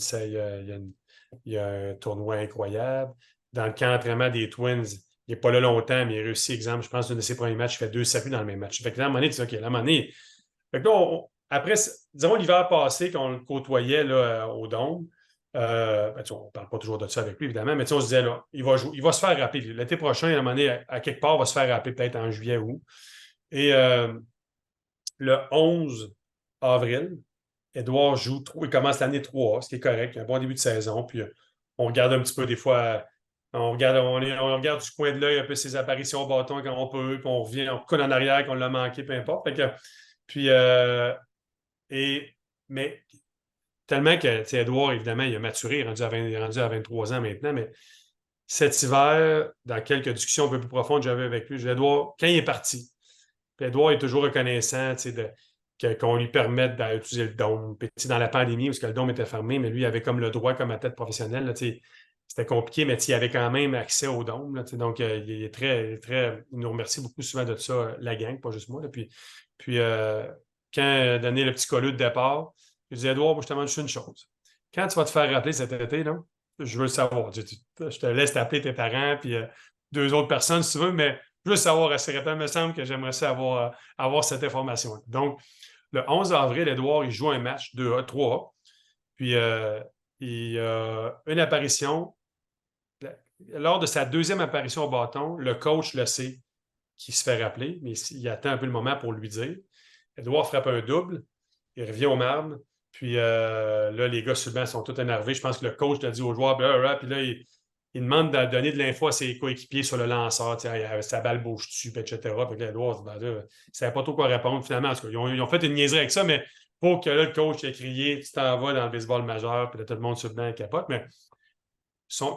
y a un tournoi incroyable. Dans le camp d'entraînement des Twins, il n'est pas là longtemps, mais il réussit, exemple, je pense, un de ses premiers matchs, il fait 2 circuits dans le même match. Fait que là, à un moment donné, tu dis, OK, là, à un moment donné, fait que là, après, disons, l'hiver passé, quand on le côtoyait là, au Dôme, ben, on ne parle pas toujours de ça avec lui, évidemment, mais on se disait, là, il va se faire rappeler. L'été prochain, à un moment donné, à quelque part, il va se faire rappeler peut-être en juillet ou août. Et le 11 avril, Edouard joue, il commence l'année 3, ce qui est correct, un bon début de saison, puis on regarde un petit peu des fois, on regarde du coin de l'œil un peu ses apparitions au bâton quand on peut, puis on revient, on coule en arrière, qu'on l'a manqué, peu importe. Fait que, puis, mais tellement que, tu sais, Edouard, évidemment, il a maturé, il est rendu à 23 ans maintenant, mais cet hiver, dans quelques discussions un peu plus profondes que j'avais avec lui, Edouard, quand il est parti, puis Edouard est toujours reconnaissant, tu sais, qu'on lui permette d'utiliser le dôme. Puis, dans la pandémie, parce que le dôme était fermé, mais lui, il avait comme le droit comme athlète professionnel. Là, c'était compliqué, mais il avait quand même accès au dôme. Là, donc, il est il nous remercie beaucoup souvent de ça, la gang, pas juste moi. Là. Puis quand donné le petit collier de départ, je dis, Edouard, moi, je te demande juste une chose. Quand tu vas te faire rappeler cet été, là, je veux le savoir. Je te laisse t'appeler tes parents, puis 2 autres personnes, si tu veux, mais je veux savoir assez rapidement. Il me semble que j'aimerais savoir avoir cette information. Donc, le 11 avril, Edouard, il joue un match 2A, 3A. Puis, il a une apparition. Lors de sa deuxième apparition au bâton, le coach le sait qu'il se fait rappeler, mais il attend un peu le moment pour lui dire. Edouard frappe un double, il revient au marbre, puis là, les gars sur le banc sont tous énervés. Je pense que le coach l'a dit aux joueurs, blablabla, puis là, il demande de donner de l'info à ses coéquipiers sur le lanceur, sa balle bouge dessus, etc. Puis là, Edouard, ben, là, il ne savait pas trop quoi répondre. Finalement, en tout cas, ils ont fait une niaiserie avec ça, mais pour que là, le coach ait crié, tu t'en vas dans le baseball majeur, puis là, tout le monde sur le banc capote. Mais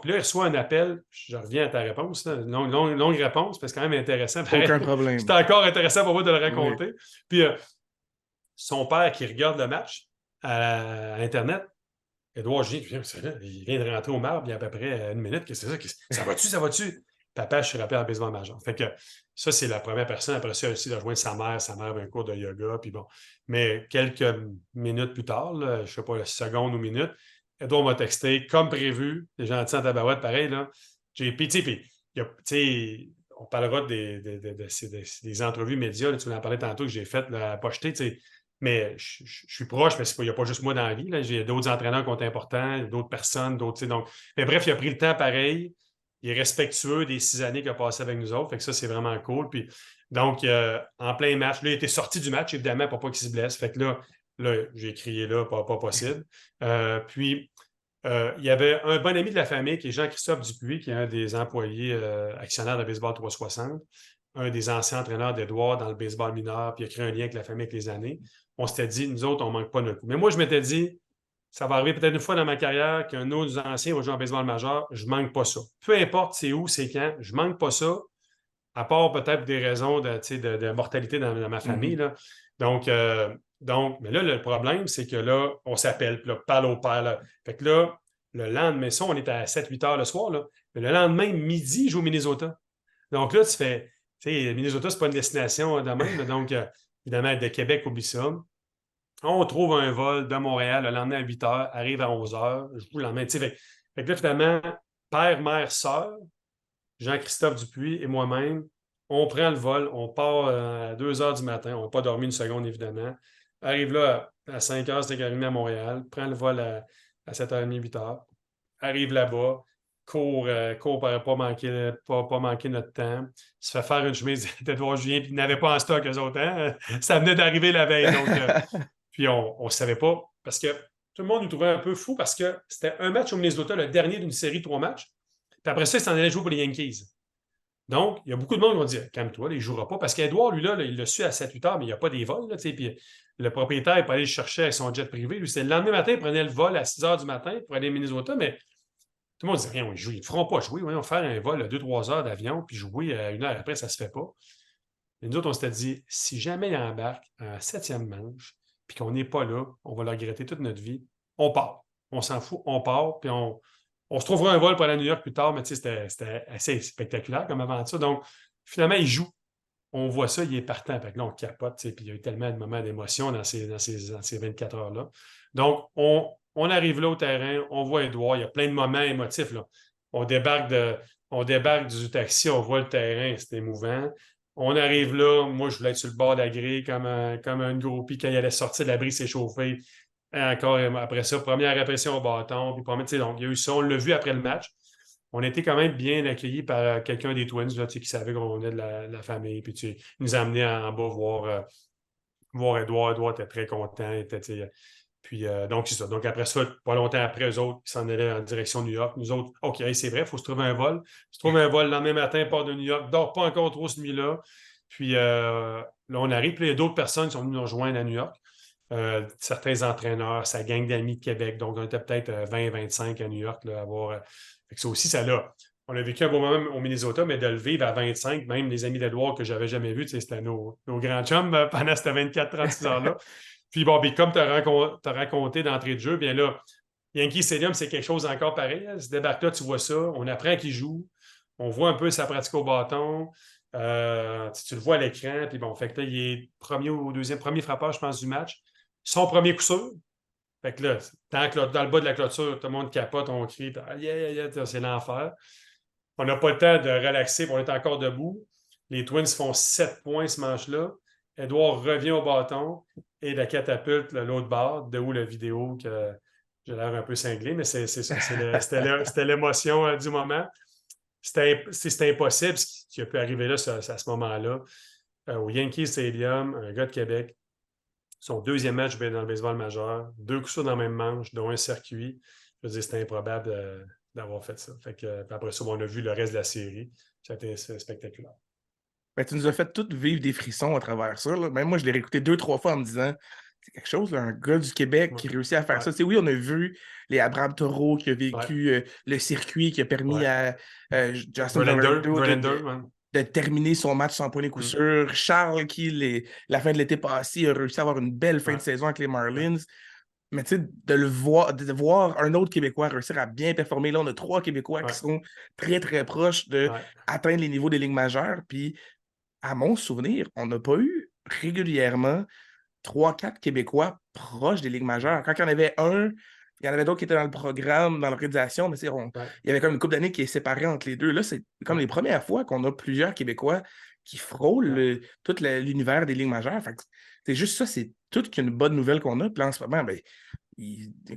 puis là, il reçoit un appel. Je reviens à ta réponse. Là, longue réponse, parce que c'est quand même intéressant. Aucun problème. C'est encore intéressant pour moi de le raconter. Oui. Puis son père qui regarde le match à Internet, Edouard G, il vient de rentrer au marbre il y a à peu près une minute. Qu'est-ce que c'est ça? Ça va-tu? Ça va-tu? Papa, je suis rappelé en baseball majeur. Fait que ça, c'est la première personne. Après ça, aussi, de rejoindre sa mère. Sa mère avait un cours de yoga. Puis bon. Mais quelques minutes plus tard, là, je ne sais pas, secondes ou minutes, Edouard m'a texté, comme prévu, les gentils en tabarouette, pareil, là. Puis, tu sais, on parlera des entrevues médias, là, tu en parlais tantôt que j'ai faites à pocheter, tu sais. Mais je suis proche, mais il n'y a pas juste moi dans la vie. J'ai d'autres entraîneurs qui sont importants, d'autres personnes, d'autres. Donc... Mais bref, il a pris le temps pareil. Il est respectueux des 6 années qu'il a passé avec nous autres. Fait que ça, c'est vraiment cool. Puis, donc, en plein match, là, il était sorti du match, évidemment, pour pas qu'il se blesse. Fait que là j'ai crié là, pas possible. Puis, il y avait un bon ami de la famille qui est Jean-Christophe Dupuis, qui est un des employés actionnaires de Baseball 360, un des anciens entraîneurs d'Edouard dans le baseball mineur, puis il a créé un lien avec la famille avec les années. On s'était dit, nous autres, on ne manque pas notre coup. Mais moi, je m'étais dit, ça va arriver peut-être une fois dans ma carrière qu'un autre ancien va jouer en baseball majeur, je ne manque pas ça. Peu importe c'est où, c'est quand, je ne manque pas ça, à part peut-être des raisons de mortalité dans ma famille. Là. Donc, mais là, le problème, c'est que là, on s'appelle, puis là, parle au père. Là. Fait que là, le lendemain, ça, on est à 7-8 heures le soir, là. Mais le lendemain, midi, je joue au Minnesota. Donc là, tu fais, tu sais, Minnesota, c'est pas une destination de même. Donc, évidemment, de Québec, oublie ça. On trouve un vol de Montréal le lendemain à 8 heures, arrive à 11 heures, je joue le lendemain. Fait que là, finalement, père, mère, sœur, Jean-Christophe Dupuis et moi-même, On prend le vol, on part à 2 heures du matin. On n'a pas dormi une seconde, évidemment. Arrive là à 5 heures, c'était arrivé à Montréal. Prend le vol à 7h30, 8 heures. Arrive là-bas, court pour pas manquer notre temps. Se fait faire une chemise d'Edouard Julien, puis il n'avait pas en stock, eux autres. Hein? Ça venait d'arriver la veille. Donc, puis on ne savait pas, parce que tout le monde nous trouvait un peu fou, parce que c'était un match au Minnesota, le dernier d'une série de 3 matchs. Puis après ça, il s'en allait jouer pour les Yankees. Donc, il y a beaucoup de monde qui vont dire calme-toi, il ne jouera pas. Parce qu'Edouard, lui, là, il l'a su à 7-8 heures, mais il n'y a pas des vols. Là, puis le propriétaire n'est pas allé le chercher avec son jet privé. Lui, c'est le lendemain matin, il prenait le vol à 6 heures du matin pour aller à Minnesota, mais tout le monde dit rien, ils ne feront pas jouer. On va faire un vol à 2-3 heures d'avion, puis jouer à 1 heure après, ça ne se fait pas. Et nous autres, on s'était dit si jamais il embarque un 7e manche, puis qu'on n'est pas là, on va le regretter toute notre vie, on part. On s'en fout, on part, puis on se trouvera un vol pour aller à New York plus tard, mais tu sais, c'était assez spectaculaire comme aventure. Donc, finalement, il joue. On voit ça, il est partant. Fait que là, on capote, puis il y a eu tellement de moments d'émotion dans ces 24 heures-là. Donc, on arrive là au terrain, on voit Edouard, il y a plein de moments émotifs. Là. On débarque du taxi, on voit le terrain, c'est émouvant. On arrive là, moi, je voulais être sur le bord de la grille comme un groupie quand il allait sortir, la brise s'échauffer. Encore après ça, première impression au bâton. Puis donc, il y a eu ça. On l'a vu après le match. On a été quand même bien accueillis par quelqu'un des Twins là, qui savait qu'on venait de la famille. Puis il nous a amenés en bas voir Edouard. Edouard était très content. Puis donc, c'est ça. Donc après ça, pas longtemps après, eux autres, ils s'en allaient en direction de New York. Nous autres, OK, c'est vrai, il faut se trouver un vol. Se trouve un vol le lendemain matin, part de New York, dort pas encore trop ce nuit-là. Puis là, on arrive. Puis il y a d'autres personnes qui sont venues nous rejoindre à New York. Certains entraîneurs, sa gang d'amis de Québec. Donc, on était peut-être 20-25 à New York là, à voir. Fait que ça aussi, ça l'a. On a vécu un beau moment au Minnesota, mais de le vivre à 25, même les amis d'Edouard que je n'avais jamais vus, c'était nos grands chums pendant ces 24-36 heures-là. Puis bon, comme tu as raconté d'entrée de jeu, bien là, Yankee Stadium, c'est quelque chose encore pareil. Hein. Ce débarque-là, tu vois ça, on apprend qu'il joue, on voit un peu sa pratique au bâton, tu le vois à l'écran, puis bon, fait que là, il est premier frappeur, je pense, du match. Son premier coup sûr. Fait que là, dans le bas de la clôture, tout le monde capote, on crie, c'est l'enfer. On n'a pas le temps de relaxer, on est encore debout. Les Twins font 7 points ce manche-là. Edouard revient au bâton et la catapulte l'autre bord, de où la vidéo que j'ai l'air un peu cinglé, mais c'est ça. C'était l'émotion du moment. C'était impossible ce qui a pu arriver là à ce moment-là. Au Yankee Stadium, un gars de Québec, son deuxième match dans le baseball majeur, 2 coups sûrs dans la même manche, dont un circuit. Je veux dire, c'était improbable d'avoir fait ça. Fait que, après ça, on a vu le reste de la série. Ça a été spectaculaire. Ben, tu nous as fait tous vivre des frissons à travers ça. Là. Même moi, je l'ai réécouté 2-3 fois en me disant c'est quelque chose, là, un gars du Québec qui réussit à faire ça. Tu sais, oui, on a vu les Abraham Taureau qui a vécu le circuit qui a permis à Justin Verlander de terminer son match sans point de coup sûr. Charles qui, la fin de l'été passé, a réussi à avoir une belle fin de saison avec les Marlins. Mais tu sais, de voir un autre Québécois réussir à bien performer, là, on a 3 Québécois qui sont très, très proches d'atteindre les niveaux des ligues majeures. Puis, à mon souvenir, on n'a pas eu régulièrement 3-4 Québécois proches des ligues majeures. Quand il y en avait un, il y en avait d'autres qui étaient dans le programme, dans l'organisation, mais il y avait comme une couple d'années qui est séparée entre les deux. Là, c'est comme les premières fois qu'on a plusieurs Québécois qui frôlent tout l'univers des ligues majeures. Fait que c'est juste ça, c'est toute qu'une bonne nouvelle qu'on a. Puis là, en ce moment, ben,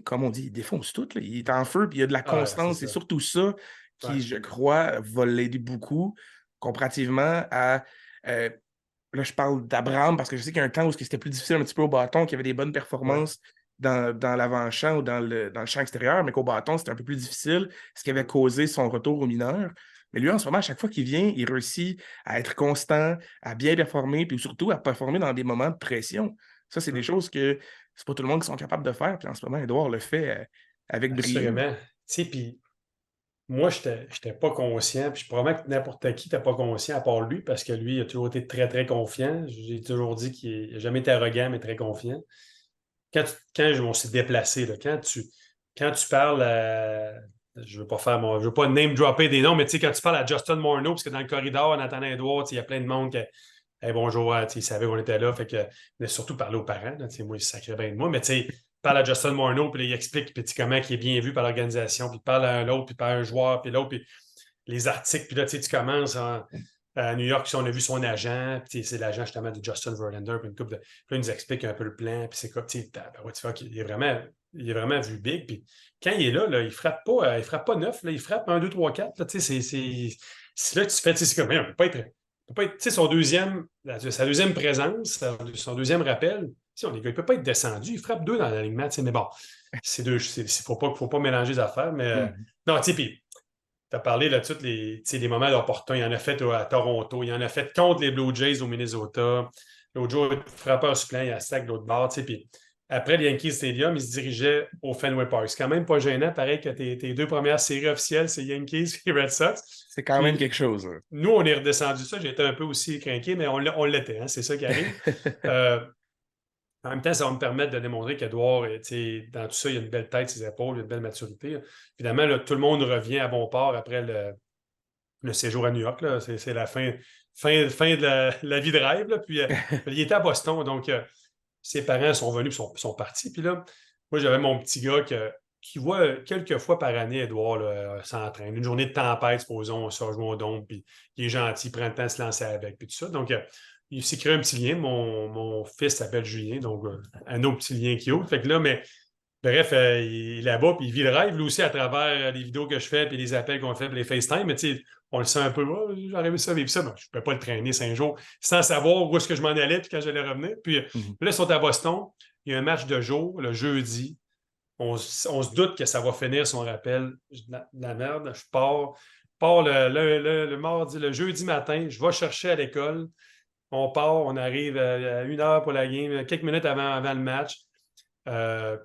comme on dit, il défonce tout. Là. Il est en feu, puis il y a de la constance. C'est surtout ça qui, je crois, va l'aider beaucoup comparativement à... là, je parle d'Abraham parce que je sais qu'il y a un temps où c'était plus difficile un petit peu au bâton, qu'il y avait des bonnes performances dans l'avant-champ ou dans le champ extérieur, mais qu'au bâton, c'était un peu plus difficile, ce qui avait causé son retour aux mineurs. Mais lui, en ce moment, à chaque fois qu'il vient, il réussit à être constant, à bien performer, puis surtout à performer dans des moments de pression. Ça, c'est des choses que c'est pas tout le monde qui sont capables de faire. Puis en ce moment, Edouard le fait avec brio. Absolument. Tu sais, puis moi, je n'étais pas conscient, puis je probablement que n'importe qui n'était pas conscient à part lui, parce que lui, il a toujours été très, très confiant. J'ai toujours dit qu'il n'a jamais été arrogant, mais très confiant. Quand on s'est déplacé, là, quand tu parles je ne veux pas name dropper des noms, mais tu sais, quand tu parles à Justin Morneau, parce que dans le corridor, en attendant Edouard, il y a plein de monde qui hey, bonjour, ils savaient qu'on était là, fait que mais surtout parler aux parents, là, moi, ils se sacraient bien de moi, mais tu sais, parle à Justin Morneau, puis là, il explique puis, comment il est bien vu par l'organisation, puis il parle à un autre, puis par un joueur, puis l'autre, puis les articles, puis là, tu commences À New York, on a vu son agent, puis c'est l'agent justement de Justin Verlander, puis une couple de. Puis là, il nous explique un peu le plan, puis c'est quoi, tu vois qu'il est vraiment vu big. Puis quand il est là, il frappe pas neuf, là, il frappe 1, 2, 3, 4. Là, là, tu fais, c'est comme, on peut pas être. Tu sais, sa deuxième présence, son deuxième rappel, on est, il ne peut pas être descendu. Il frappe 2 dans l'alignement. Mais bon, c'est deux. Faut pas mélanger les affaires. Mais Mhm. non, tu sais, puis tu as parlé là de tous les moments opportuns. Il en a fait à Toronto. Il en a fait contre les Blue Jays au Minnesota. L'autre jour, frappeur suppléant, il a sac de l'autre bord. Puis après le Yankee Stadium, il se dirigeait au Fenway Park. C'est quand même pas gênant. Pareil que tes 2 premières séries officielles, c'est Yankees et Red Sox. C'est quand même Puis quelque chose. Hein. nous, on est redescendu ça. J'ai été un peu aussi craqué, mais on l'était. Hein, c'est ça qui arrive. Euh, En même temps, ça va me permettre de démontrer qu'Edouard, dans tout ça, il a une belle tête, ses épaules, il a une belle maturité. Évidemment, là, tout le monde revient à bon port après le séjour à New York. C'est la fin de la vie de rêve. Là. Puis, il était à Boston, donc ses parents sont venus et sont partis. Puis là, moi, j'avais mon petit gars qui voit quelques fois par année Edouard s'entraîne. Une journée de tempête, supposons, on se rejoint au dôme, puis il est gentil, il prend le temps de se lancer avec, puis tout ça. Donc, il s'est créé un petit lien. Mon fils s'appelle Julien, donc un autre petit lien qui ouvre. Fait que là, mais bref, il est là-bas, puis il vit le rêve, lui aussi, à travers les vidéos que je fais, puis les appels qu'on fait, puis les FaceTime. Mais tu sais, on le sent un peu, oh, j'aurais aimé ça, vivre ça. Ben, je ne peux pas le traîner 5 jours sans savoir où est-ce que je m'en allais, puis quand j'allais revenir. Puis Mhm. là, ils sont à Boston. Il y a un match de jour, le jeudi. On se doute que ça va finir son rappel. La merde, je pars le mardi, le jeudi matin, je vais chercher à l'école. On part, on arrive à 1 heure pour la game, quelques minutes avant le match.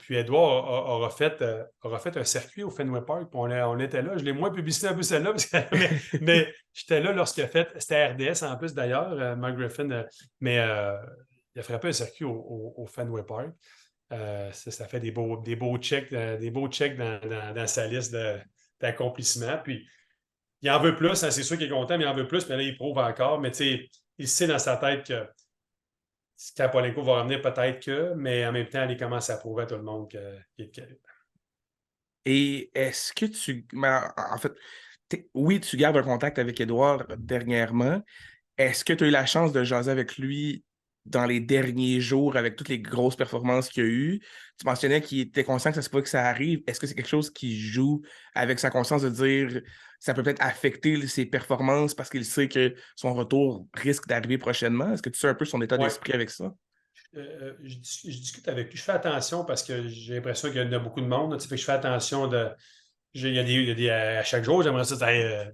Puis Edouard aura fait un circuit au Fenway Park. Puis on était là. Je l'ai moins publicité un peu celle-là, mais j'étais là lorsqu'il a fait. C'était RDS en plus d'ailleurs, Mark Griffin. Mais il a frappé un circuit au Fenway Park. Ça fait des beaux checks, dans sa liste d'accomplissements. Puis il en veut plus, hein, c'est sûr qu'il est content, mais il en veut plus, mais là, il prouve encore. Mais tu sais, il sait dans sa tête que Kapolenko va revenir peut-être que, mais en même temps, il commence à prouver à tout le monde qu'il est capable. Et est-ce que en fait, oui, tu gardes un contact avec Édouard dernièrement. Est-ce que tu as eu la chance de jaser avec lui dans les derniers jours avec toutes les grosses performances qu'il y a eu? Tu mentionnais qu'il était conscient que ça se peut que ça arrive. Est-ce que c'est quelque chose qui joue avec sa conscience de dire ça peut peut-être affecter ses performances parce qu'il sait que son retour risque d'arriver prochainement? Est-ce que tu sais un peu son état Ouais. d'esprit avec ça? Je discute avec lui. Je fais attention parce que j'ai l'impression qu'il y a beaucoup de monde. Fait que je fais attention de. À chaque jour, j'aimerais ça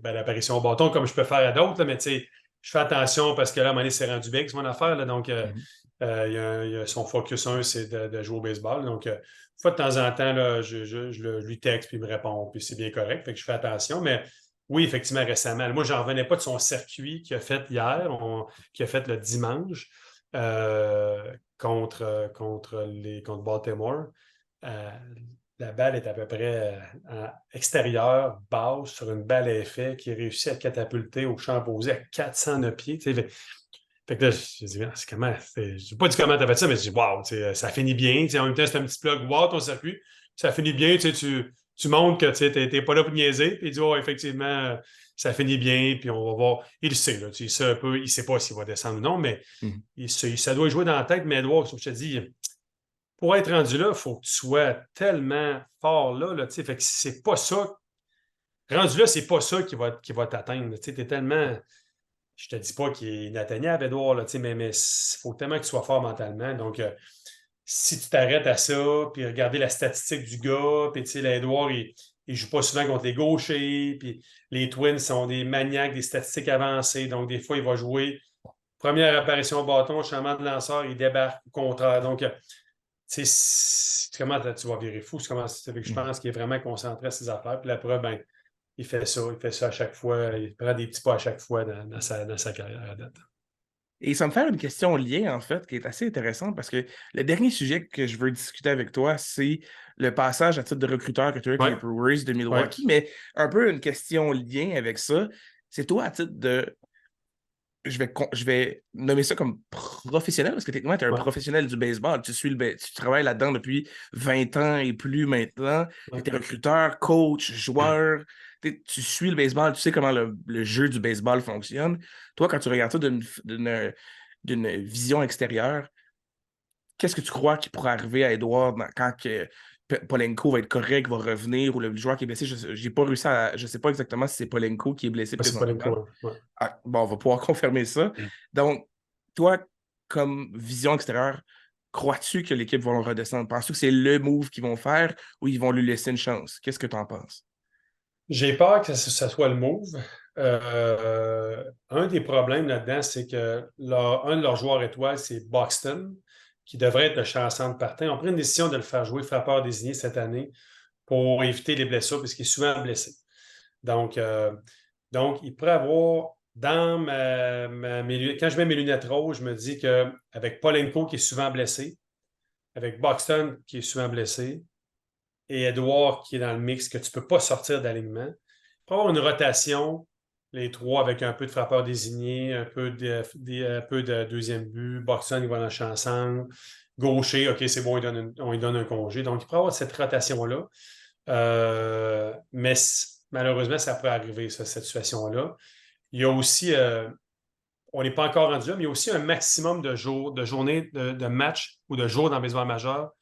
l'apparition au bâton comme je peux faire à d'autres, mais je fais attention parce que là, à un moment donné, c'est rendu big, c'est mon affaire. Là, donc, Mhm. il y a son focus c'est de jouer au baseball. Donc, une fois de temps en temps, là, je lui texte, puis il me répond, puis c'est bien correct. Fait que je fais attention. Mais oui, effectivement, récemment. Moi, j'en revenais pas de son circuit qu'il a fait hier, qu'il a fait le dimanche contre Baltimore. Euh, la balle est à peu près extérieure, basse, sur une balle à effet qui réussit à catapulter au champ opposé à 409 pieds. Fait que là, j'ai dit, j'ai pas dit comment t'as fait ça, mais j'ai dit, wow, ça finit bien. En même temps, c'est un petit plug, wow, ton circuit, ça finit bien. Tu montres que tu n'es pas là pour niaiser. Puis il dit, oh, effectivement, ça finit bien. Puis on va voir. Il le sait, là, il sait un peu, il sait pas s'il va descendre ou non, mais Mhm. ça doit jouer dans la tête. Mais Edouard, comme je te dis, pour être rendu là, il faut que tu sois tellement fort là, fait que c'est pas ça. Rendu là, c'est pas ça qui va t'atteindre. Tu es tellement. Je te dis pas qu'il est inatteignable, Edouard, là, mais il faut tellement que tu sois fort mentalement. Donc, si tu t'arrêtes à ça, puis regarder la statistique du gars, puis l'Edouard, il joue pas souvent contre les gauchers, puis les Twins sont des maniaques des statistiques avancées. Donc, des fois, il va jouer première apparition au bâton, changement de lanceur, il débarque au contraire. Donc, comment tu vas virer fou? Je Mhm. pense qu'il est vraiment concentré à ses affaires. Puis la preuve, ben, il fait ça à chaque fois. Il prend des petits pas à chaque fois dans sa carrière à date. Et ça me fait une question liée, en fait, qui est assez intéressante parce que le dernier sujet que je veux discuter avec toi, c'est le passage à titre de recruteur que tu as eu avec Oui, les Brewers de oui. Milwaukee, mais un peu une question liée avec ça. C'est toi, à titre de je vais nommer ça comme professionnel, parce que techniquement, tu es un Ouais, professionnel du baseball. Tu suis tu travailles là-dedans depuis 20 ans et plus maintenant. Tu ouais. es recruteur, coach, joueur. Tu suis le baseball, tu sais comment le jeu du baseball fonctionne. Toi, quand tu regardes ça d'une vision extérieure, qu'est-ce que tu crois qui pourrait arriver à Edouard quand que Polenko va être correct, va revenir, ou le joueur qui est blessé? J'ai pas réussi à. Je sais pas exactement si c'est Polenko qui est blessé Ouais, c'est pas présentement. l'inco. Ouais. Ah, bon, on va pouvoir confirmer ça. Donc, toi, comme vision extérieure, crois-tu que l'équipe va le redescendre? Penses-tu que c'est le move qu'ils vont faire ou ils vont lui laisser une chance? Qu'est-ce que tu en penses? J'ai peur que ça soit le move. Un des problèmes là-dedans, c'est que un de leurs joueurs étoiles, c'est Buxton, qui devrait être le chanceur de partant. On prend une décision de le faire jouer frappeur désigné cette année pour éviter les blessures, puisqu'il est souvent blessé. Donc, il pourrait avoir quand je mets mes lunettes rouges, je me dis qu'avec Polenko qui est souvent blessé, avec Buxton qui est souvent blessé, et Edouard qui est dans le mix, que tu ne peux pas sortir d'alignement. Il peut y avoir une rotation, les trois avec un peu de frappeur désigné, un peu de deuxième but. Buxton, il va dans le champ ensemble. Gaucher, OK, c'est bon, on lui donne un congé. Donc, il peut y avoir cette rotation-là. Mais malheureusement, ça peut arriver, ça, cette situation-là. Il y a aussi, on n'est pas encore rendu là, mais il y a aussi un maximum de jours, de journées, de matchs ou de jours dans le baseball majeur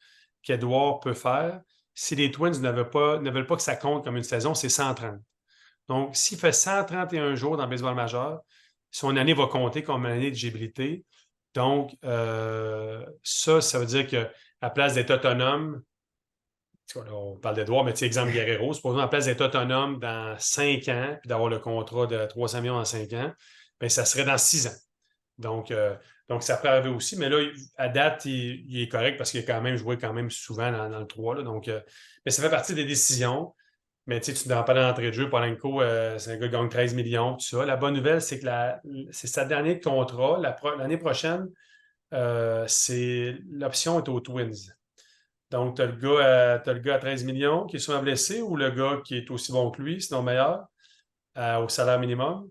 qu'Edouard peut faire. Si les Twins ne veulent pas que ça compte comme une saison, c'est 130. Donc, s'il fait 131 jours dans le baseball majeur, son année va compter comme une année d'éligibilité. Donc, ça veut dire qu'à place d'être autonome, on parle d'Edouard, mais exemple Guerrero, supposons à place d'être autonome dans 5 ans, puis d'avoir le contrat de 300 millions en 5 ans, bien, ça serait dans 6 ans. Donc, ça peut arriver aussi. Mais là, à date, il est correct parce qu'il a quand même joué quand même souvent dans le 3. Là, donc, mais ça fait partie des décisions. Mais tu ne donnes pas d'entrée de jeu. Polanco, c'est un gars qui gagne 13 millions, tout ça. La bonne nouvelle, c'est que c'est sa dernière contrat. L'année prochaine, l'option est aux Twins. Donc, tu as t'as le gars à 13 millions qui est souvent blessé ou le gars qui est aussi bon que lui, sinon meilleur, au salaire minimum.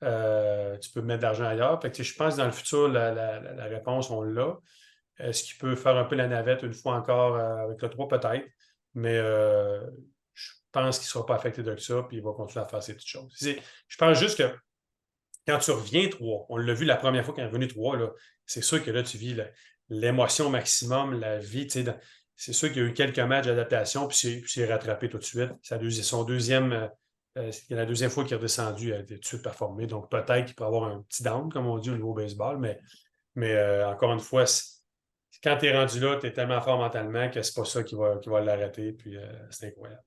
Tu peux mettre de l'argent ailleurs. Fait que, je pense que dans le futur, la réponse, on l'a. Est-ce qu'il peut faire un peu la navette une fois encore avec le 3? Peut-être. Mais je pense qu'il ne sera pas affecté de ça, puis il va continuer à faire ses petites choses. Je pense juste que quand tu reviens 3, on l'a vu la première fois qu'il est revenu 3, là, c'est sûr que là, tu vis l'émotion maximum, la vie. C'est sûr qu'il y a eu quelques matchs d'adaptation, puis c'est rattrapé tout de suite. Son deuxième. C'est la deuxième fois qu'il est redescendu, il a tout de suite performé. Donc, peut-être qu'il peut avoir un petit down, comme on dit au niveau baseball, mais encore une fois, quand tu es rendu là, tu es tellement fort mentalement que c'est pas ça qui va l'arrêter. Puis, c'est incroyable.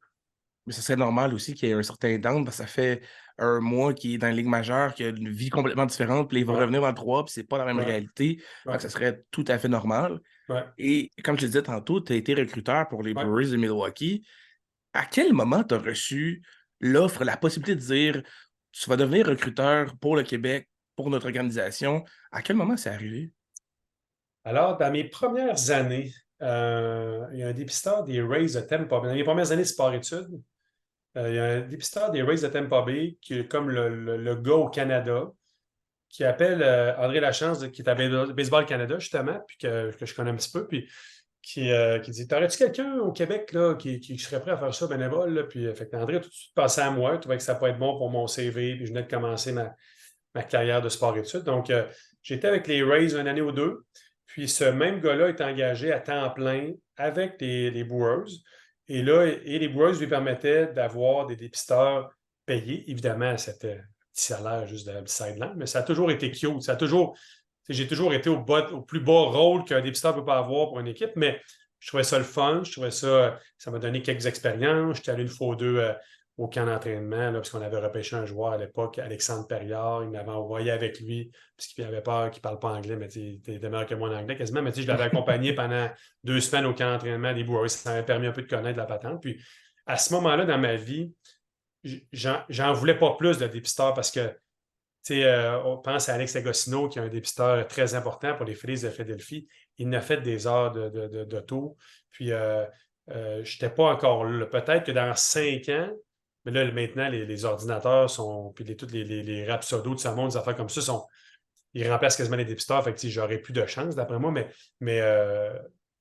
Mais ce serait normal aussi qu'il y ait un certain down, parce que ça fait un mois qu'il est dans la Ligue majeure, qu'il a une vie complètement différente, puis là, il va Ouais, revenir dans le 3, puis c'est pas la même ouais, réalité. ouais, Donc, ça serait tout à fait normal. ouais, Et comme je le disais tantôt, tu as été recruteur pour les ouais. Brewers de Milwaukee. À quel moment tu as reçu l'offre, la possibilité de dire tu vas devenir recruteur pour le Québec, pour notre organisation? À quel moment c'est arrivé? Alors, dans mes premières années, il y a un dépisteur des Rays de Tampa Bay. Dans mes premières années de sport-études, il y a un dépisteur des Rays de Tampa Bay qui est comme le gars au Canada qui appelle André Lachance, qui est à Baseball Canada, justement, puis que je connais un petit peu, puis qui dit t'aurais-tu quelqu'un au Québec là, qui serait prêt à faire ça bénévole? Là? Puis fait que André, tout de suite passé à moi, trouvait que ça pourrait être bon pour mon CV, puis je venais de commencer ma carrière de sport-études. Donc, j'étais avec les Rays une année ou deux, puis ce même gars-là est engagé à temps plein avec les Brewers. Et là, les Brewers lui permettaient d'avoir des dépisteurs payés. Évidemment, c'était petit salaire juste de sideline, mais ça a toujours été cute. J'ai toujours été au plus bas rôle qu'un dépisteur ne peut pas avoir pour une équipe, mais je trouvais ça le fun. Ça m'a donné quelques expériences. J'étais allé une fois ou deux au camp d'entraînement, là, parce qu'on avait repêché un joueur à l'époque, Alexandre Perriard. Il m'avait envoyé avec lui, parce qu'il avait peur qu'il ne parle pas anglais, mais il était meilleur que moi en anglais quasiment. Mais je l'avais accompagné pendant 2 semaines au camp d'entraînement des Brewers. Ça m'avait permis un peu de connaître la patente. Puis à ce moment-là, dans ma vie, j'en voulais pas plus de dépisteurs parce que on pense à Alex Agostino, qui est un dépisteur très important pour les Phillies de Philadelphie. Il n'a fait des heures de tour. Puis, je n'étais pas encore là. Peut-être que dans 5 ans, mais là, maintenant, les ordinateurs sont, puis tous les Rapsodos de ce monde, des affaires comme ça, il remplace quasiment les dépisteurs. Fait que j'aurais plus de chance, d'après moi, mais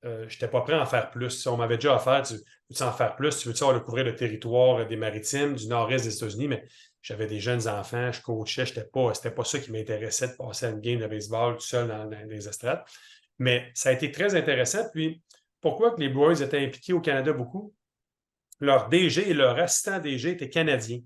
je n'étais pas prêt à en faire plus. Si on m'avait déjà offert, tu veux-tu en faire plus? Tu veux-tu avoir le couvrir le territoire des maritimes, du nord-est des États-Unis? Mais j'avais des jeunes enfants, je coachais, c'était pas ça qui m'intéressait de passer à une game de baseball tout seul dans les estrades. Mais ça a été très intéressant. Puis, pourquoi que les Brewers étaient impliqués au Canada beaucoup? Leur DG et leur assistant DG étaient canadiens.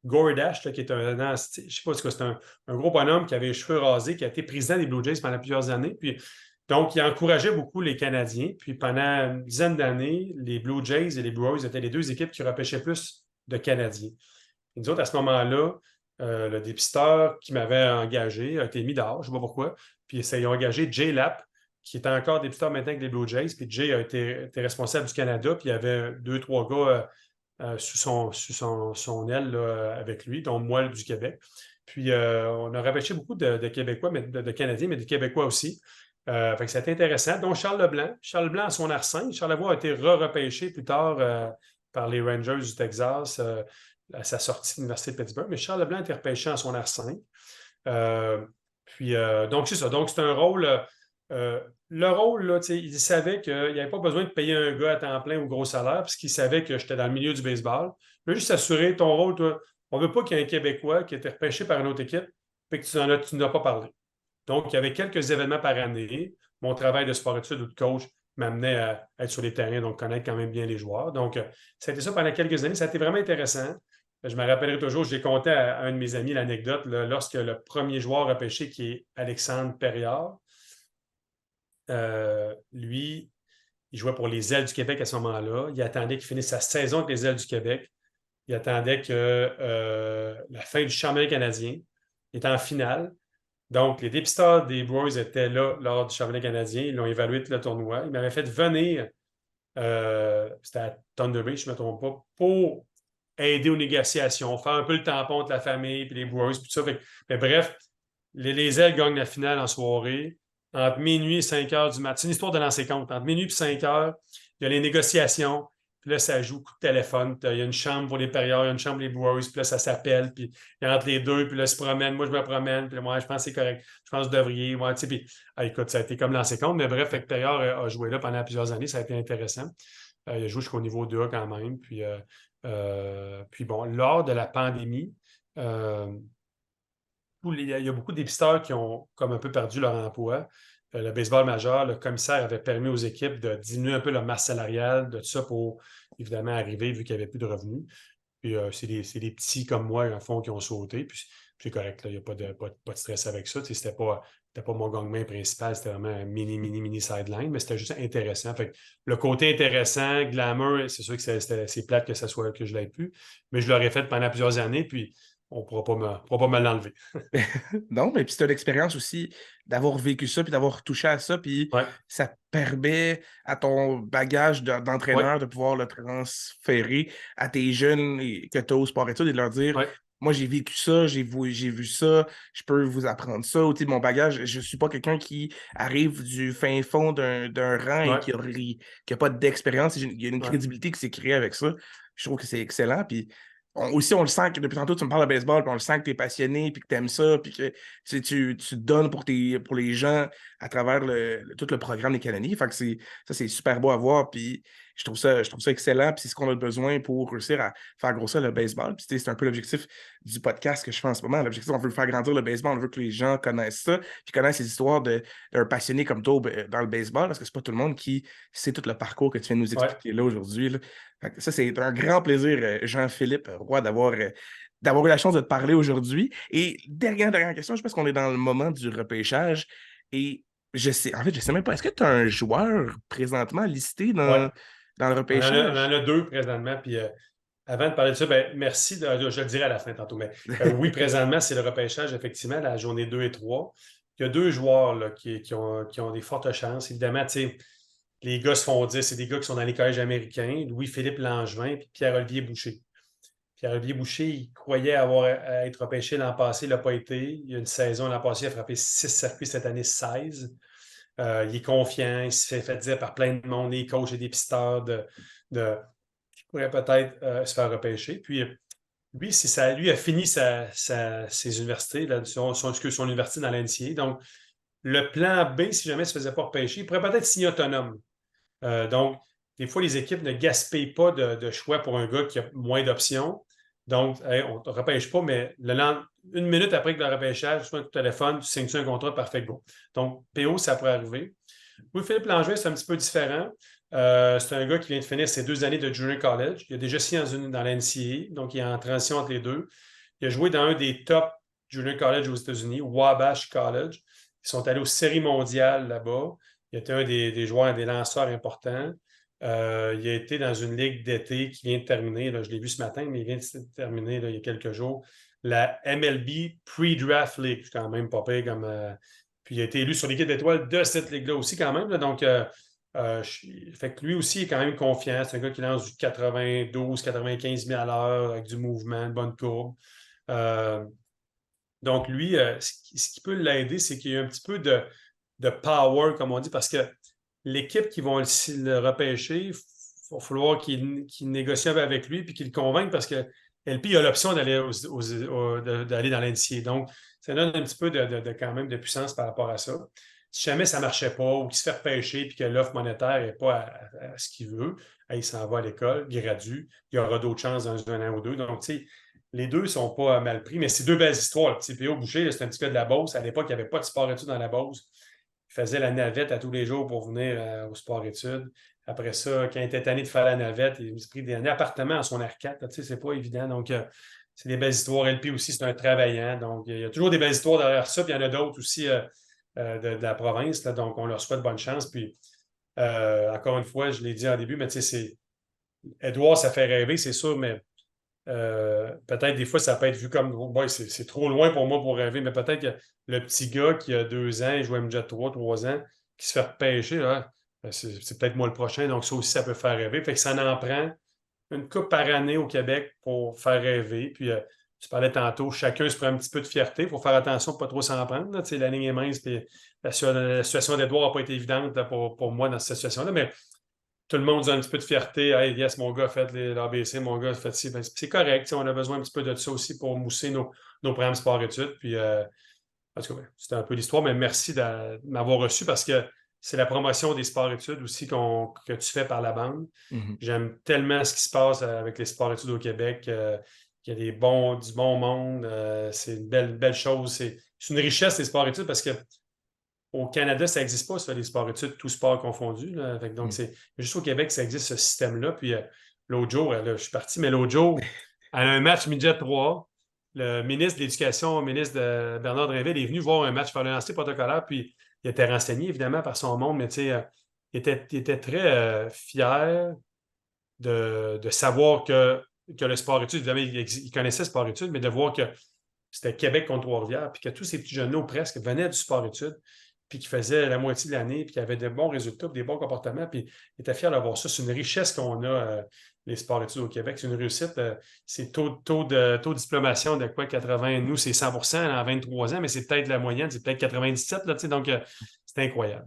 Gordash, qui est je ne sais pas ce que c'est un gros bonhomme qui avait les cheveux rasés, qui a été président des Blue Jays pendant plusieurs années. Puis, donc, il encourageait beaucoup les Canadiens. Puis pendant une dizaine d'années, les Blue Jays et les Brewers étaient les deux équipes qui repêchaient plus de Canadiens. Et nous autres, à ce moment-là, le dépisteur qui m'avait engagé a été mis dehors, je ne sais pas pourquoi. Puis ils ont engagé Jay Lapp, qui était encore dépisteur maintenant avec les Blue Jays. Puis Jay a été responsable du Canada. Puis il y avait deux, trois gars sous son aile là, avec lui, dont moi du Québec. Puis on a repêché beaucoup de Québécois, mais de Canadiens, mais de Québécois aussi. Fait que c'était intéressant. Donc Charles Leblanc. Charles Leblanc à son R5. Charles Leblanc a été repêché plus tard par les Rangers du Texas à sa sortie de l'Université de Pittsburgh. Mais Charles Leblanc a été repêché en son R5. Donc c'est ça. Donc c'est un rôle. Le rôle, là, il savait qu'il n'y avait pas besoin de payer un gars à temps plein au gros salaire, puisqu'il savait que j'étais dans le milieu du baseball. Il veut juste s'assurer ton rôle, toi. On ne veut pas qu'il y ait un Québécois qui ait été repêché par une autre équipe et que tu n'as pas parlé. Donc, il y avait quelques événements par année. Mon travail de sport-études ou de coach m'amenait à être sur les terrains, donc connaître quand même bien les joueurs. Donc, ça a été ça pendant quelques années. Ça a été vraiment intéressant. Je me rappellerai toujours, j'ai conté à un de mes amis l'anecdote, lorsque le premier joueur repêché, qui est Alexandre Perriard, lui, il jouait pour les Ailes du Québec à ce moment-là. Il attendait qu'il finisse sa saison avec les Ailes du Québec. Il attendait que la fin du championnat canadien. Il était en finale. Donc, les dépisteurs des Brewers étaient là lors du championnat canadien. Ils l'ont évalué tout le tournoi. Ils m'avaient fait venir, c'était à Thunder Bay, je ne me trompe pas, pour aider aux négociations, faire un peu le tampon entre la famille puis les Brewers, puis tout ça. Mais bref, les Ailes gagnent la finale en soirée. Entre minuit et 5 heures du matin. C'est une histoire de lancer compte. Entre minuit et 5 heures, il y a les négociations. Puis là, ça joue coup de téléphone. Il y a une chambre pour les périeurs, il y a une chambre pour les Brewers. Puis là, ça s'appelle. Puis il y a entre les deux. Puis là, ils se promènent. Moi, je me promène. Puis là, moi, je pense que c'est correct. Je pense que vous devriez. Ouais, puis, écoute, ça a été comme lancer compte. Mais bref, Périard a joué là pendant plusieurs années. Ça a été intéressant. Il a joué jusqu'au niveau 2A quand même. Puis bon, lors de la pandémie, il y a beaucoup de dépisteurs qui ont comme un peu perdu leur emploi. Le baseball majeur, le commissaire avait permis aux équipes de diminuer un peu leur masse salariale, de tout ça pour évidemment arriver vu qu'il n'y avait plus de revenus. Puis c'est des petits comme moi, en fond, qui ont sauté. Puis c'est correct, il n'y a pas de stress avec ça. C'était pas mon gang-main principal, c'était vraiment un mini sideline, mais c'était juste intéressant. Fait que le côté intéressant, glamour, c'est sûr que c'est plate que je ne l'aie plus, mais je l'aurais fait pendant plusieurs années, puis on ne pourra pas me l'enlever. Non, mais puis c'est une expérience aussi d'avoir vécu ça, puis d'avoir touché à ça, puis Ouais, ça permet à ton bagage ouais, d'entraîneur de pouvoir le transférer à tes jeunes que tu as au sport-études et de leur dire, ouais, moi j'ai vécu ça, j'ai vu ça, je peux vous apprendre ça. Tu sais, mon bagage, je suis pas quelqu'un qui arrive du fin fond d'un rang et ouais, qui a pas d'expérience. Il y a une ouais, crédibilité qui s'est créée avec ça. Je trouve que c'est excellent. Puis aussi, on le sent que depuis tantôt, tu me parles de baseball, puis on le sent que tu es passionné, puis que tu aimes ça, puis que tu te donnes pour les gens à travers tout le programme des Canadiens. Fait que ça, c'est super beau à voir, puis je trouve ça excellent, puis c'est ce qu'on a besoin pour réussir à faire grossir le baseball. Puis c'est un peu l'objectif du podcast que je fais en ce moment. L'objectif, on veut faire grandir le baseball, on veut que les gens connaissent ça, puis connaissent les histoires d'un passionné comme toi dans le baseball, parce que c'est pas tout le monde qui sait tout le parcours que tu viens de nous ouais. expliquer là aujourd'hui, là. Fait que ça, c'est un grand plaisir, Jean-Philippe Roy, d'avoir eu la chance de te parler aujourd'hui. Et dernière question, je pense qu'on est dans le moment du repêchage. Et je sais même pas, est-ce que tu as un joueur présentement listé Ouais. dans le On en repêchage? a deux présentement. Puis avant de parler de ça, ben, merci. Je le dirai à la fin tantôt. Mais oui, présentement, c'est le repêchage, effectivement, la journée 2 et 3. Il y a deux joueurs là, qui ont des fortes chances. Évidemment, tu sais, les gars se font dire, c'est des gars qui sont dans les collèges américains, Louis-Philippe Langevin et Pierre-Olivier Boucher. Pierre-Olivier Boucher, il croyait à être repêché l'an passé, il n'a pas été. Il y a une saison l'an passé, il a frappé 6 circuits, cette année 16. Il est confiant, il se fait dire par plein de monde, les coachs et des pisteurs qui pourraient peut-être se faire repêcher. Puis lui a fini ses universités, là, son université dans l'NCAA. Donc, le plan B, si jamais il ne se faisait pas repêcher, il pourrait peut-être signer autonome. Donc, des fois, les équipes ne gaspillent pas de choix pour un gars qui a moins d'options. Donc, hey, on ne te repêche pas, mais une minute après que le repêchage, tu prends ton téléphone, tu signes un contrat, parfait, go. Donc, PO, ça pourrait arriver. Louis-Philippe Langevin, c'est un petit peu différent. C'est un gars qui vient de finir ses 2 années de junior college. Il a déjà signé dans la NCAA, donc il est en transition entre les deux. Il a joué dans un des top junior college aux États-Unis, Wabash College. Ils sont allés aux séries mondiales là-bas. Il était un des joueurs, des lanceurs importants. Il a été dans une ligue d'été qui vient de terminer. Là, je l'ai vu ce matin, mais il vient de terminer là, il y a quelques jours. La MLB Pre-Draft League. C'est quand même pas pire comme. Puis il a été élu sur l'équipe d'étoiles de cette ligue-là aussi, quand même. Là. Donc, fait que lui aussi est quand même confiant. C'est un gars qui lance du 92, 95 000 à l'heure avec du mouvement, une bonne courbe. Donc, lui, ce qui peut l'aider, c'est qu'il y a un petit peu de power, comme on dit, parce que l'équipe qui vont le repêcher, il va falloir qu'il négocie avec lui puis qu'il le convainque parce que LP a l'option d'aller d'aller dans l'NCA. Donc, ça donne un petit peu quand même de puissance par rapport à ça. Si jamais ça ne marchait pas ou qu'il se fait repêcher puis que l'offre monétaire n'est pas à ce qu'il veut, il s'en va à l'école, gradue, il y aura d'autres chances dans un an ou deux. Donc, tu sais, les deux ne sont pas mal pris, mais c'est deux belles histoires. Le petit P.O. Boucher, c'est un petit gars de la Beauce. À l'époque, il n'y avait pas de sport-études dans la Beauce. Il faisait la navette à tous les jours pour venir au sport-études. Après ça, quand il était tanné de faire la navette, il s'est pris un appartement à son R4. Tu sais, c'est pas évident. Donc, c'est des belles histoires. LP aussi, c'est un travaillant. Donc, il y a toujours des belles histoires derrière ça. Puis il y en a d'autres aussi de la province. Là, donc, on leur souhaite bonne chance. Puis, encore une fois, je l'ai dit en début, mais tu sais, Edouard, ça fait rêver, c'est sûr, mais peut-être des fois, ça peut être vu comme bon, c'est trop loin pour moi pour rêver, mais peut-être que le petit gars qui a 2 ans, il joue à MJ 3 ans, qui se fait repêcher, là, c'est peut-être moi le prochain, donc ça aussi, ça peut faire rêver. Fait que ça en prend une coupe par année au Québec pour faire rêver. Puis tu parlais tantôt, chacun se prend un petit peu de fierté. Il faut faire attention pour ne pas trop s'en prendre. Là. La ligne est mince, puis la situation d'Edouard n'a pas été évidente là, pour moi dans cette situation-là, mais tout le monde a un petit peu de fierté. Hey, yes, mon gars a fait l'ABC, mon gars a fait ci. Ben, c'est correct. On a besoin un petit peu de ça aussi pour mousser nos programmes sport-études. Puis, en tout cas, c'était un peu l'histoire, mais merci de m'avoir reçu parce que c'est la promotion des sports-études aussi que tu fais par la bande. Mhm. J'aime tellement ce qui se passe avec les sports-études au Québec. Il y a du bon monde. C'est une belle chose. C'est une richesse, les sports-études, parce que au Canada, ça n'existe pas, ça, les sports-études, tout sport confondu. Là. Donc, c'est juste au Québec que ça existe, ce système-là. Puis l'autre jour, là, je suis parti, mais l'autre jour, à un match midget 3, le ministre de l'Éducation, le ministre de Bernard Drinville, est venu voir un match, faire le lancer protocolaire, puis il était renseigné, évidemment, par son monde, mais tu sais, il était très fier de savoir que le sport-études, évidemment, il connaissait le sport-études, mais de voir que c'était Québec contre Trois-Rivières, puis que tous ces petits jeunes-là, ou presque, venaient du sport-études, puis qui faisaient la moitié de l'année, puis qui avaient de bons résultats, puis des bons comportements, puis ils étaient fiers d'avoir ça. C'est une richesse qu'on a, les sports-études au Québec. C'est une réussite. C'est taux de diplomation de quoi, 80, nous, c'est 100 en 23 ans, mais c'est peut-être la moyenne, c'est peut-être 97, là, donc c'est incroyable.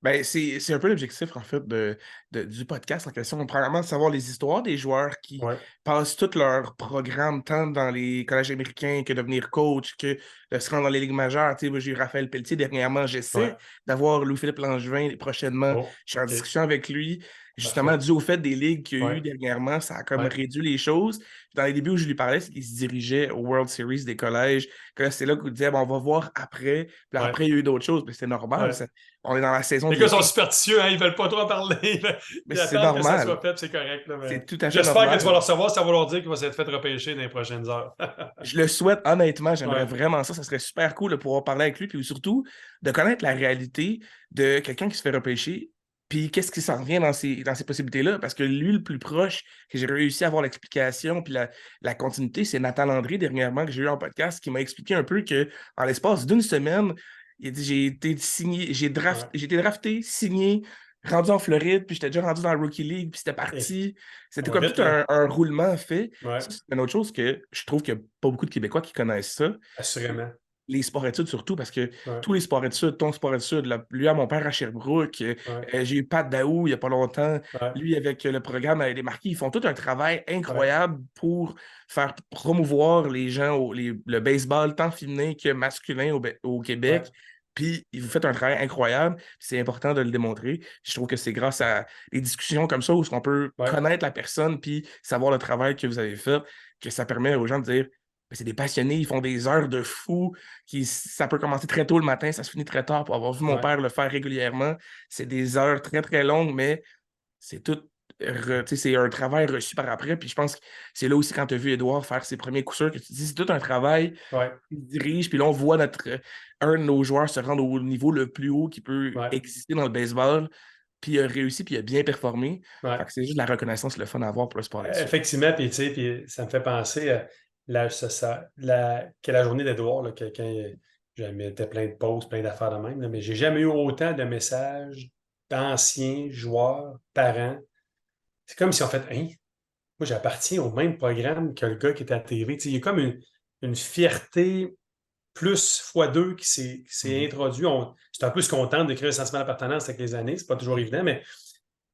Ben, c'est un peu l'objectif, en fait, du podcast en question. Premièrement, de savoir les histoires des joueurs qui Ouais, passent tout leur programme, tant dans les collèges américains que devenir coach, que de se rendre dans les ligues majeures. Tu sais, moi, j'ai eu Raphaël Pelletier dernièrement. ouais. J'essaie d'avoir Louis-Philippe Langevin prochainement. Oh, Je suis en OK, discussion avec lui. Justement, parfait. dû au fait des ligues qu'il y a eu Ouais, dernièrement, ça a comme ouais, réduit les choses. Dans les débuts où je lui parlais, c'est qu'il se dirigeait au World Series des collèges. Que c'est là qu'on disait, bon, on va voir après. Puis ouais, après, il y a eu d'autres choses. Mais c'est normal. ouais. On est dans la saison Les de gars sont l'été. superstitieux, hein, ils ne veulent pas trop en parler. Mais Ils c'est attendent que ça soit normal. fait, puis c'est correct. Là, mais C'est tout à fait j'espère que tu vas normal. le recevoir, ça va leur dire qu'il va s'être fait repêcher dans les prochaines heures. Je le souhaite honnêtement, j'aimerais Ouais, vraiment ça. Ça serait super cool de pouvoir parler avec lui, puis surtout de connaître la réalité de quelqu'un qui se fait repêcher, puis qu'est-ce qui s'en vient dans ces possibilités-là. Parce que lui, le plus proche que j'ai réussi à avoir l'explication, puis la continuité, c'est Nathan Landry, dernièrement, que j'ai eu en podcast, qui m'a expliqué un peu que en l'espace d'une semaine, il a dit j'ai été signé, ouais. j'ai été drafté, signé, rendu en Floride, puis j'étais déjà rendu dans la Rookie League, puis c'était Et parti. ça C'était va comme vite, tout là. un roulement fait. Ouais, Ça, c'est une autre chose que je trouve qu'il n'y a pas beaucoup de Québécois qui connaissent ça. assurément. les sports-études surtout, parce que Ouais, tous les sports-études, ton sport-études, lui à mon père à Sherbrooke, ouais, j'ai eu Pat Daou il n'y a pas longtemps, ouais, lui avec le programme Les Marquis, ils font tout un travail ouais, incroyable pour faire promouvoir les gens, le baseball tant féminin que masculin au ouais, Québec. Puis vous faites un travail incroyable, c'est important de le démontrer. Je trouve que c'est grâce à des discussions comme ça où on peut ouais, connaître la personne puis savoir le travail que vous avez fait, que ça permet aux gens de dire ben, c'est des passionnés, ils font des heures de fou, ça peut commencer très tôt le matin, ça se finit très tard. Pour avoir vu mon ouais. père le faire régulièrement, c'est des heures très, très longues, mais c'est tout, tu sais, c'est un travail reçu par après. Puis je pense que c'est là aussi quand tu as vu Edouard faire ses premiers coups sûrs que tu te dis, c'est tout un travail Ouais, qui se dirige. Puis là, on voit un de nos joueurs se rendre au niveau le plus haut qui peut ouais, exister dans le baseball. Puis il a réussi, puis il a bien performé. Fait ouais. que c'est juste de la reconnaissance, le fun à avoir pour le sport d'études. Effectivement, puis tu sais, puis ça me fait penser que la journée d'Edouard, là, quand je mettais plein de pauses, plein d'affaires de même, là, mais j'ai jamais eu autant de messages d'anciens joueurs, parents. C'est comme si on fait, hein, moi j'appartiens au même programme que le gars qui était à la TV. Tu sais, il y a comme une fierté plus fois deux qui s'est Mhm. introduit. C'est un peu ce qu'on tente de créer le sentiment d'appartenance avec les années, c'est pas toujours évident, mais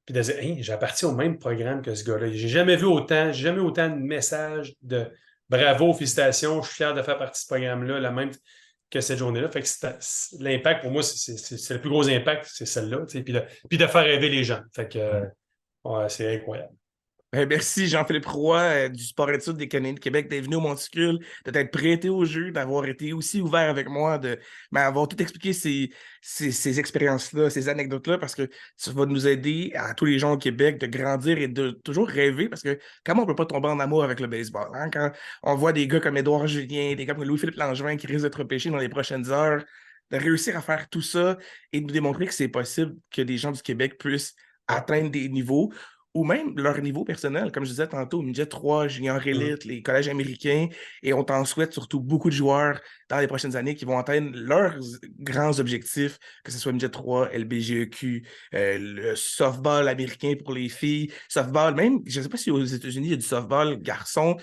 puis de dire, hey, j'appartiens au même programme que ce gars-là. J'ai jamais eu autant de messages de bravo, félicitations, je suis fier de faire partie de ce programme-là, la même que cette journée-là. Fait que l'impact, pour moi, c'est le plus gros impact, c'est celle-là. Tu sais, puis de faire rêver les gens. Fait que ouais, c'est incroyable. Ben, merci Jean-Philippe Roy du Sport-études des Canadiens de Québec d'être venu au Monticule, de t'être prêté au jeu, d'avoir été aussi ouvert avec moi, de m'avoir tout expliqué ces expériences-là, ces anecdotes-là, parce que ça va nous aider à tous les gens au Québec de grandir et de toujours rêver, parce que comment on peut pas tomber en amour avec le baseball, hein? Quand on voit des gars comme Édouard Julien, des gars comme Louis-Philippe Langevin qui risquent d'être repêchés dans les prochaines heures, de réussir à faire tout ça et de nous démontrer que c'est possible que des gens du Québec puissent Ouais. atteindre des niveaux ou même leur niveau personnel, comme je disais tantôt, midget 3, junior Mhm. élite, les collèges américains, et on t'en souhaite surtout beaucoup de joueurs dans les prochaines années qui vont atteindre leurs grands objectifs, que ce soit midget 3, LBGEQ, le softball américain pour les filles, softball, même, je ne sais pas si aux États-Unis, il y a du softball garçon,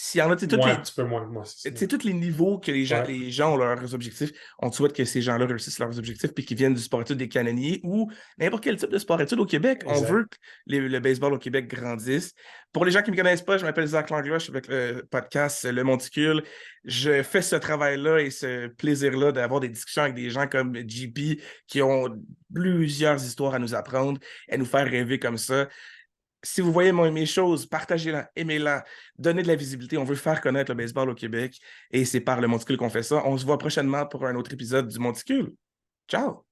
s'il y en a, tu sais, toutes Moi, un les, petit peu moins, moi, c'est tu ça. sais, tous les niveaux que Ouais, les gens ont leurs objectifs, on te souhaite que ces gens-là réussissent leurs objectifs puis qu'ils viennent du sport-études des canonniers ou n'importe quel type de sport-études au Québec. On exact. veut que le baseball au Québec grandisse. Pour les gens qui ne me connaissent pas, je m'appelle Zach Langlois, je suis avec le podcast Le Monticule. Je fais ce travail-là et ce plaisir-là d'avoir des discussions avec des gens comme JP qui ont plusieurs histoires à nous apprendre et à nous faire rêver comme ça. Si vous voyez mes choses, partagez-la, aimez-la, donnez de la visibilité. On veut faire connaître le baseball au Québec et c'est par le Monticule qu'on fait ça. On se voit prochainement pour un autre épisode du Monticule. Ciao!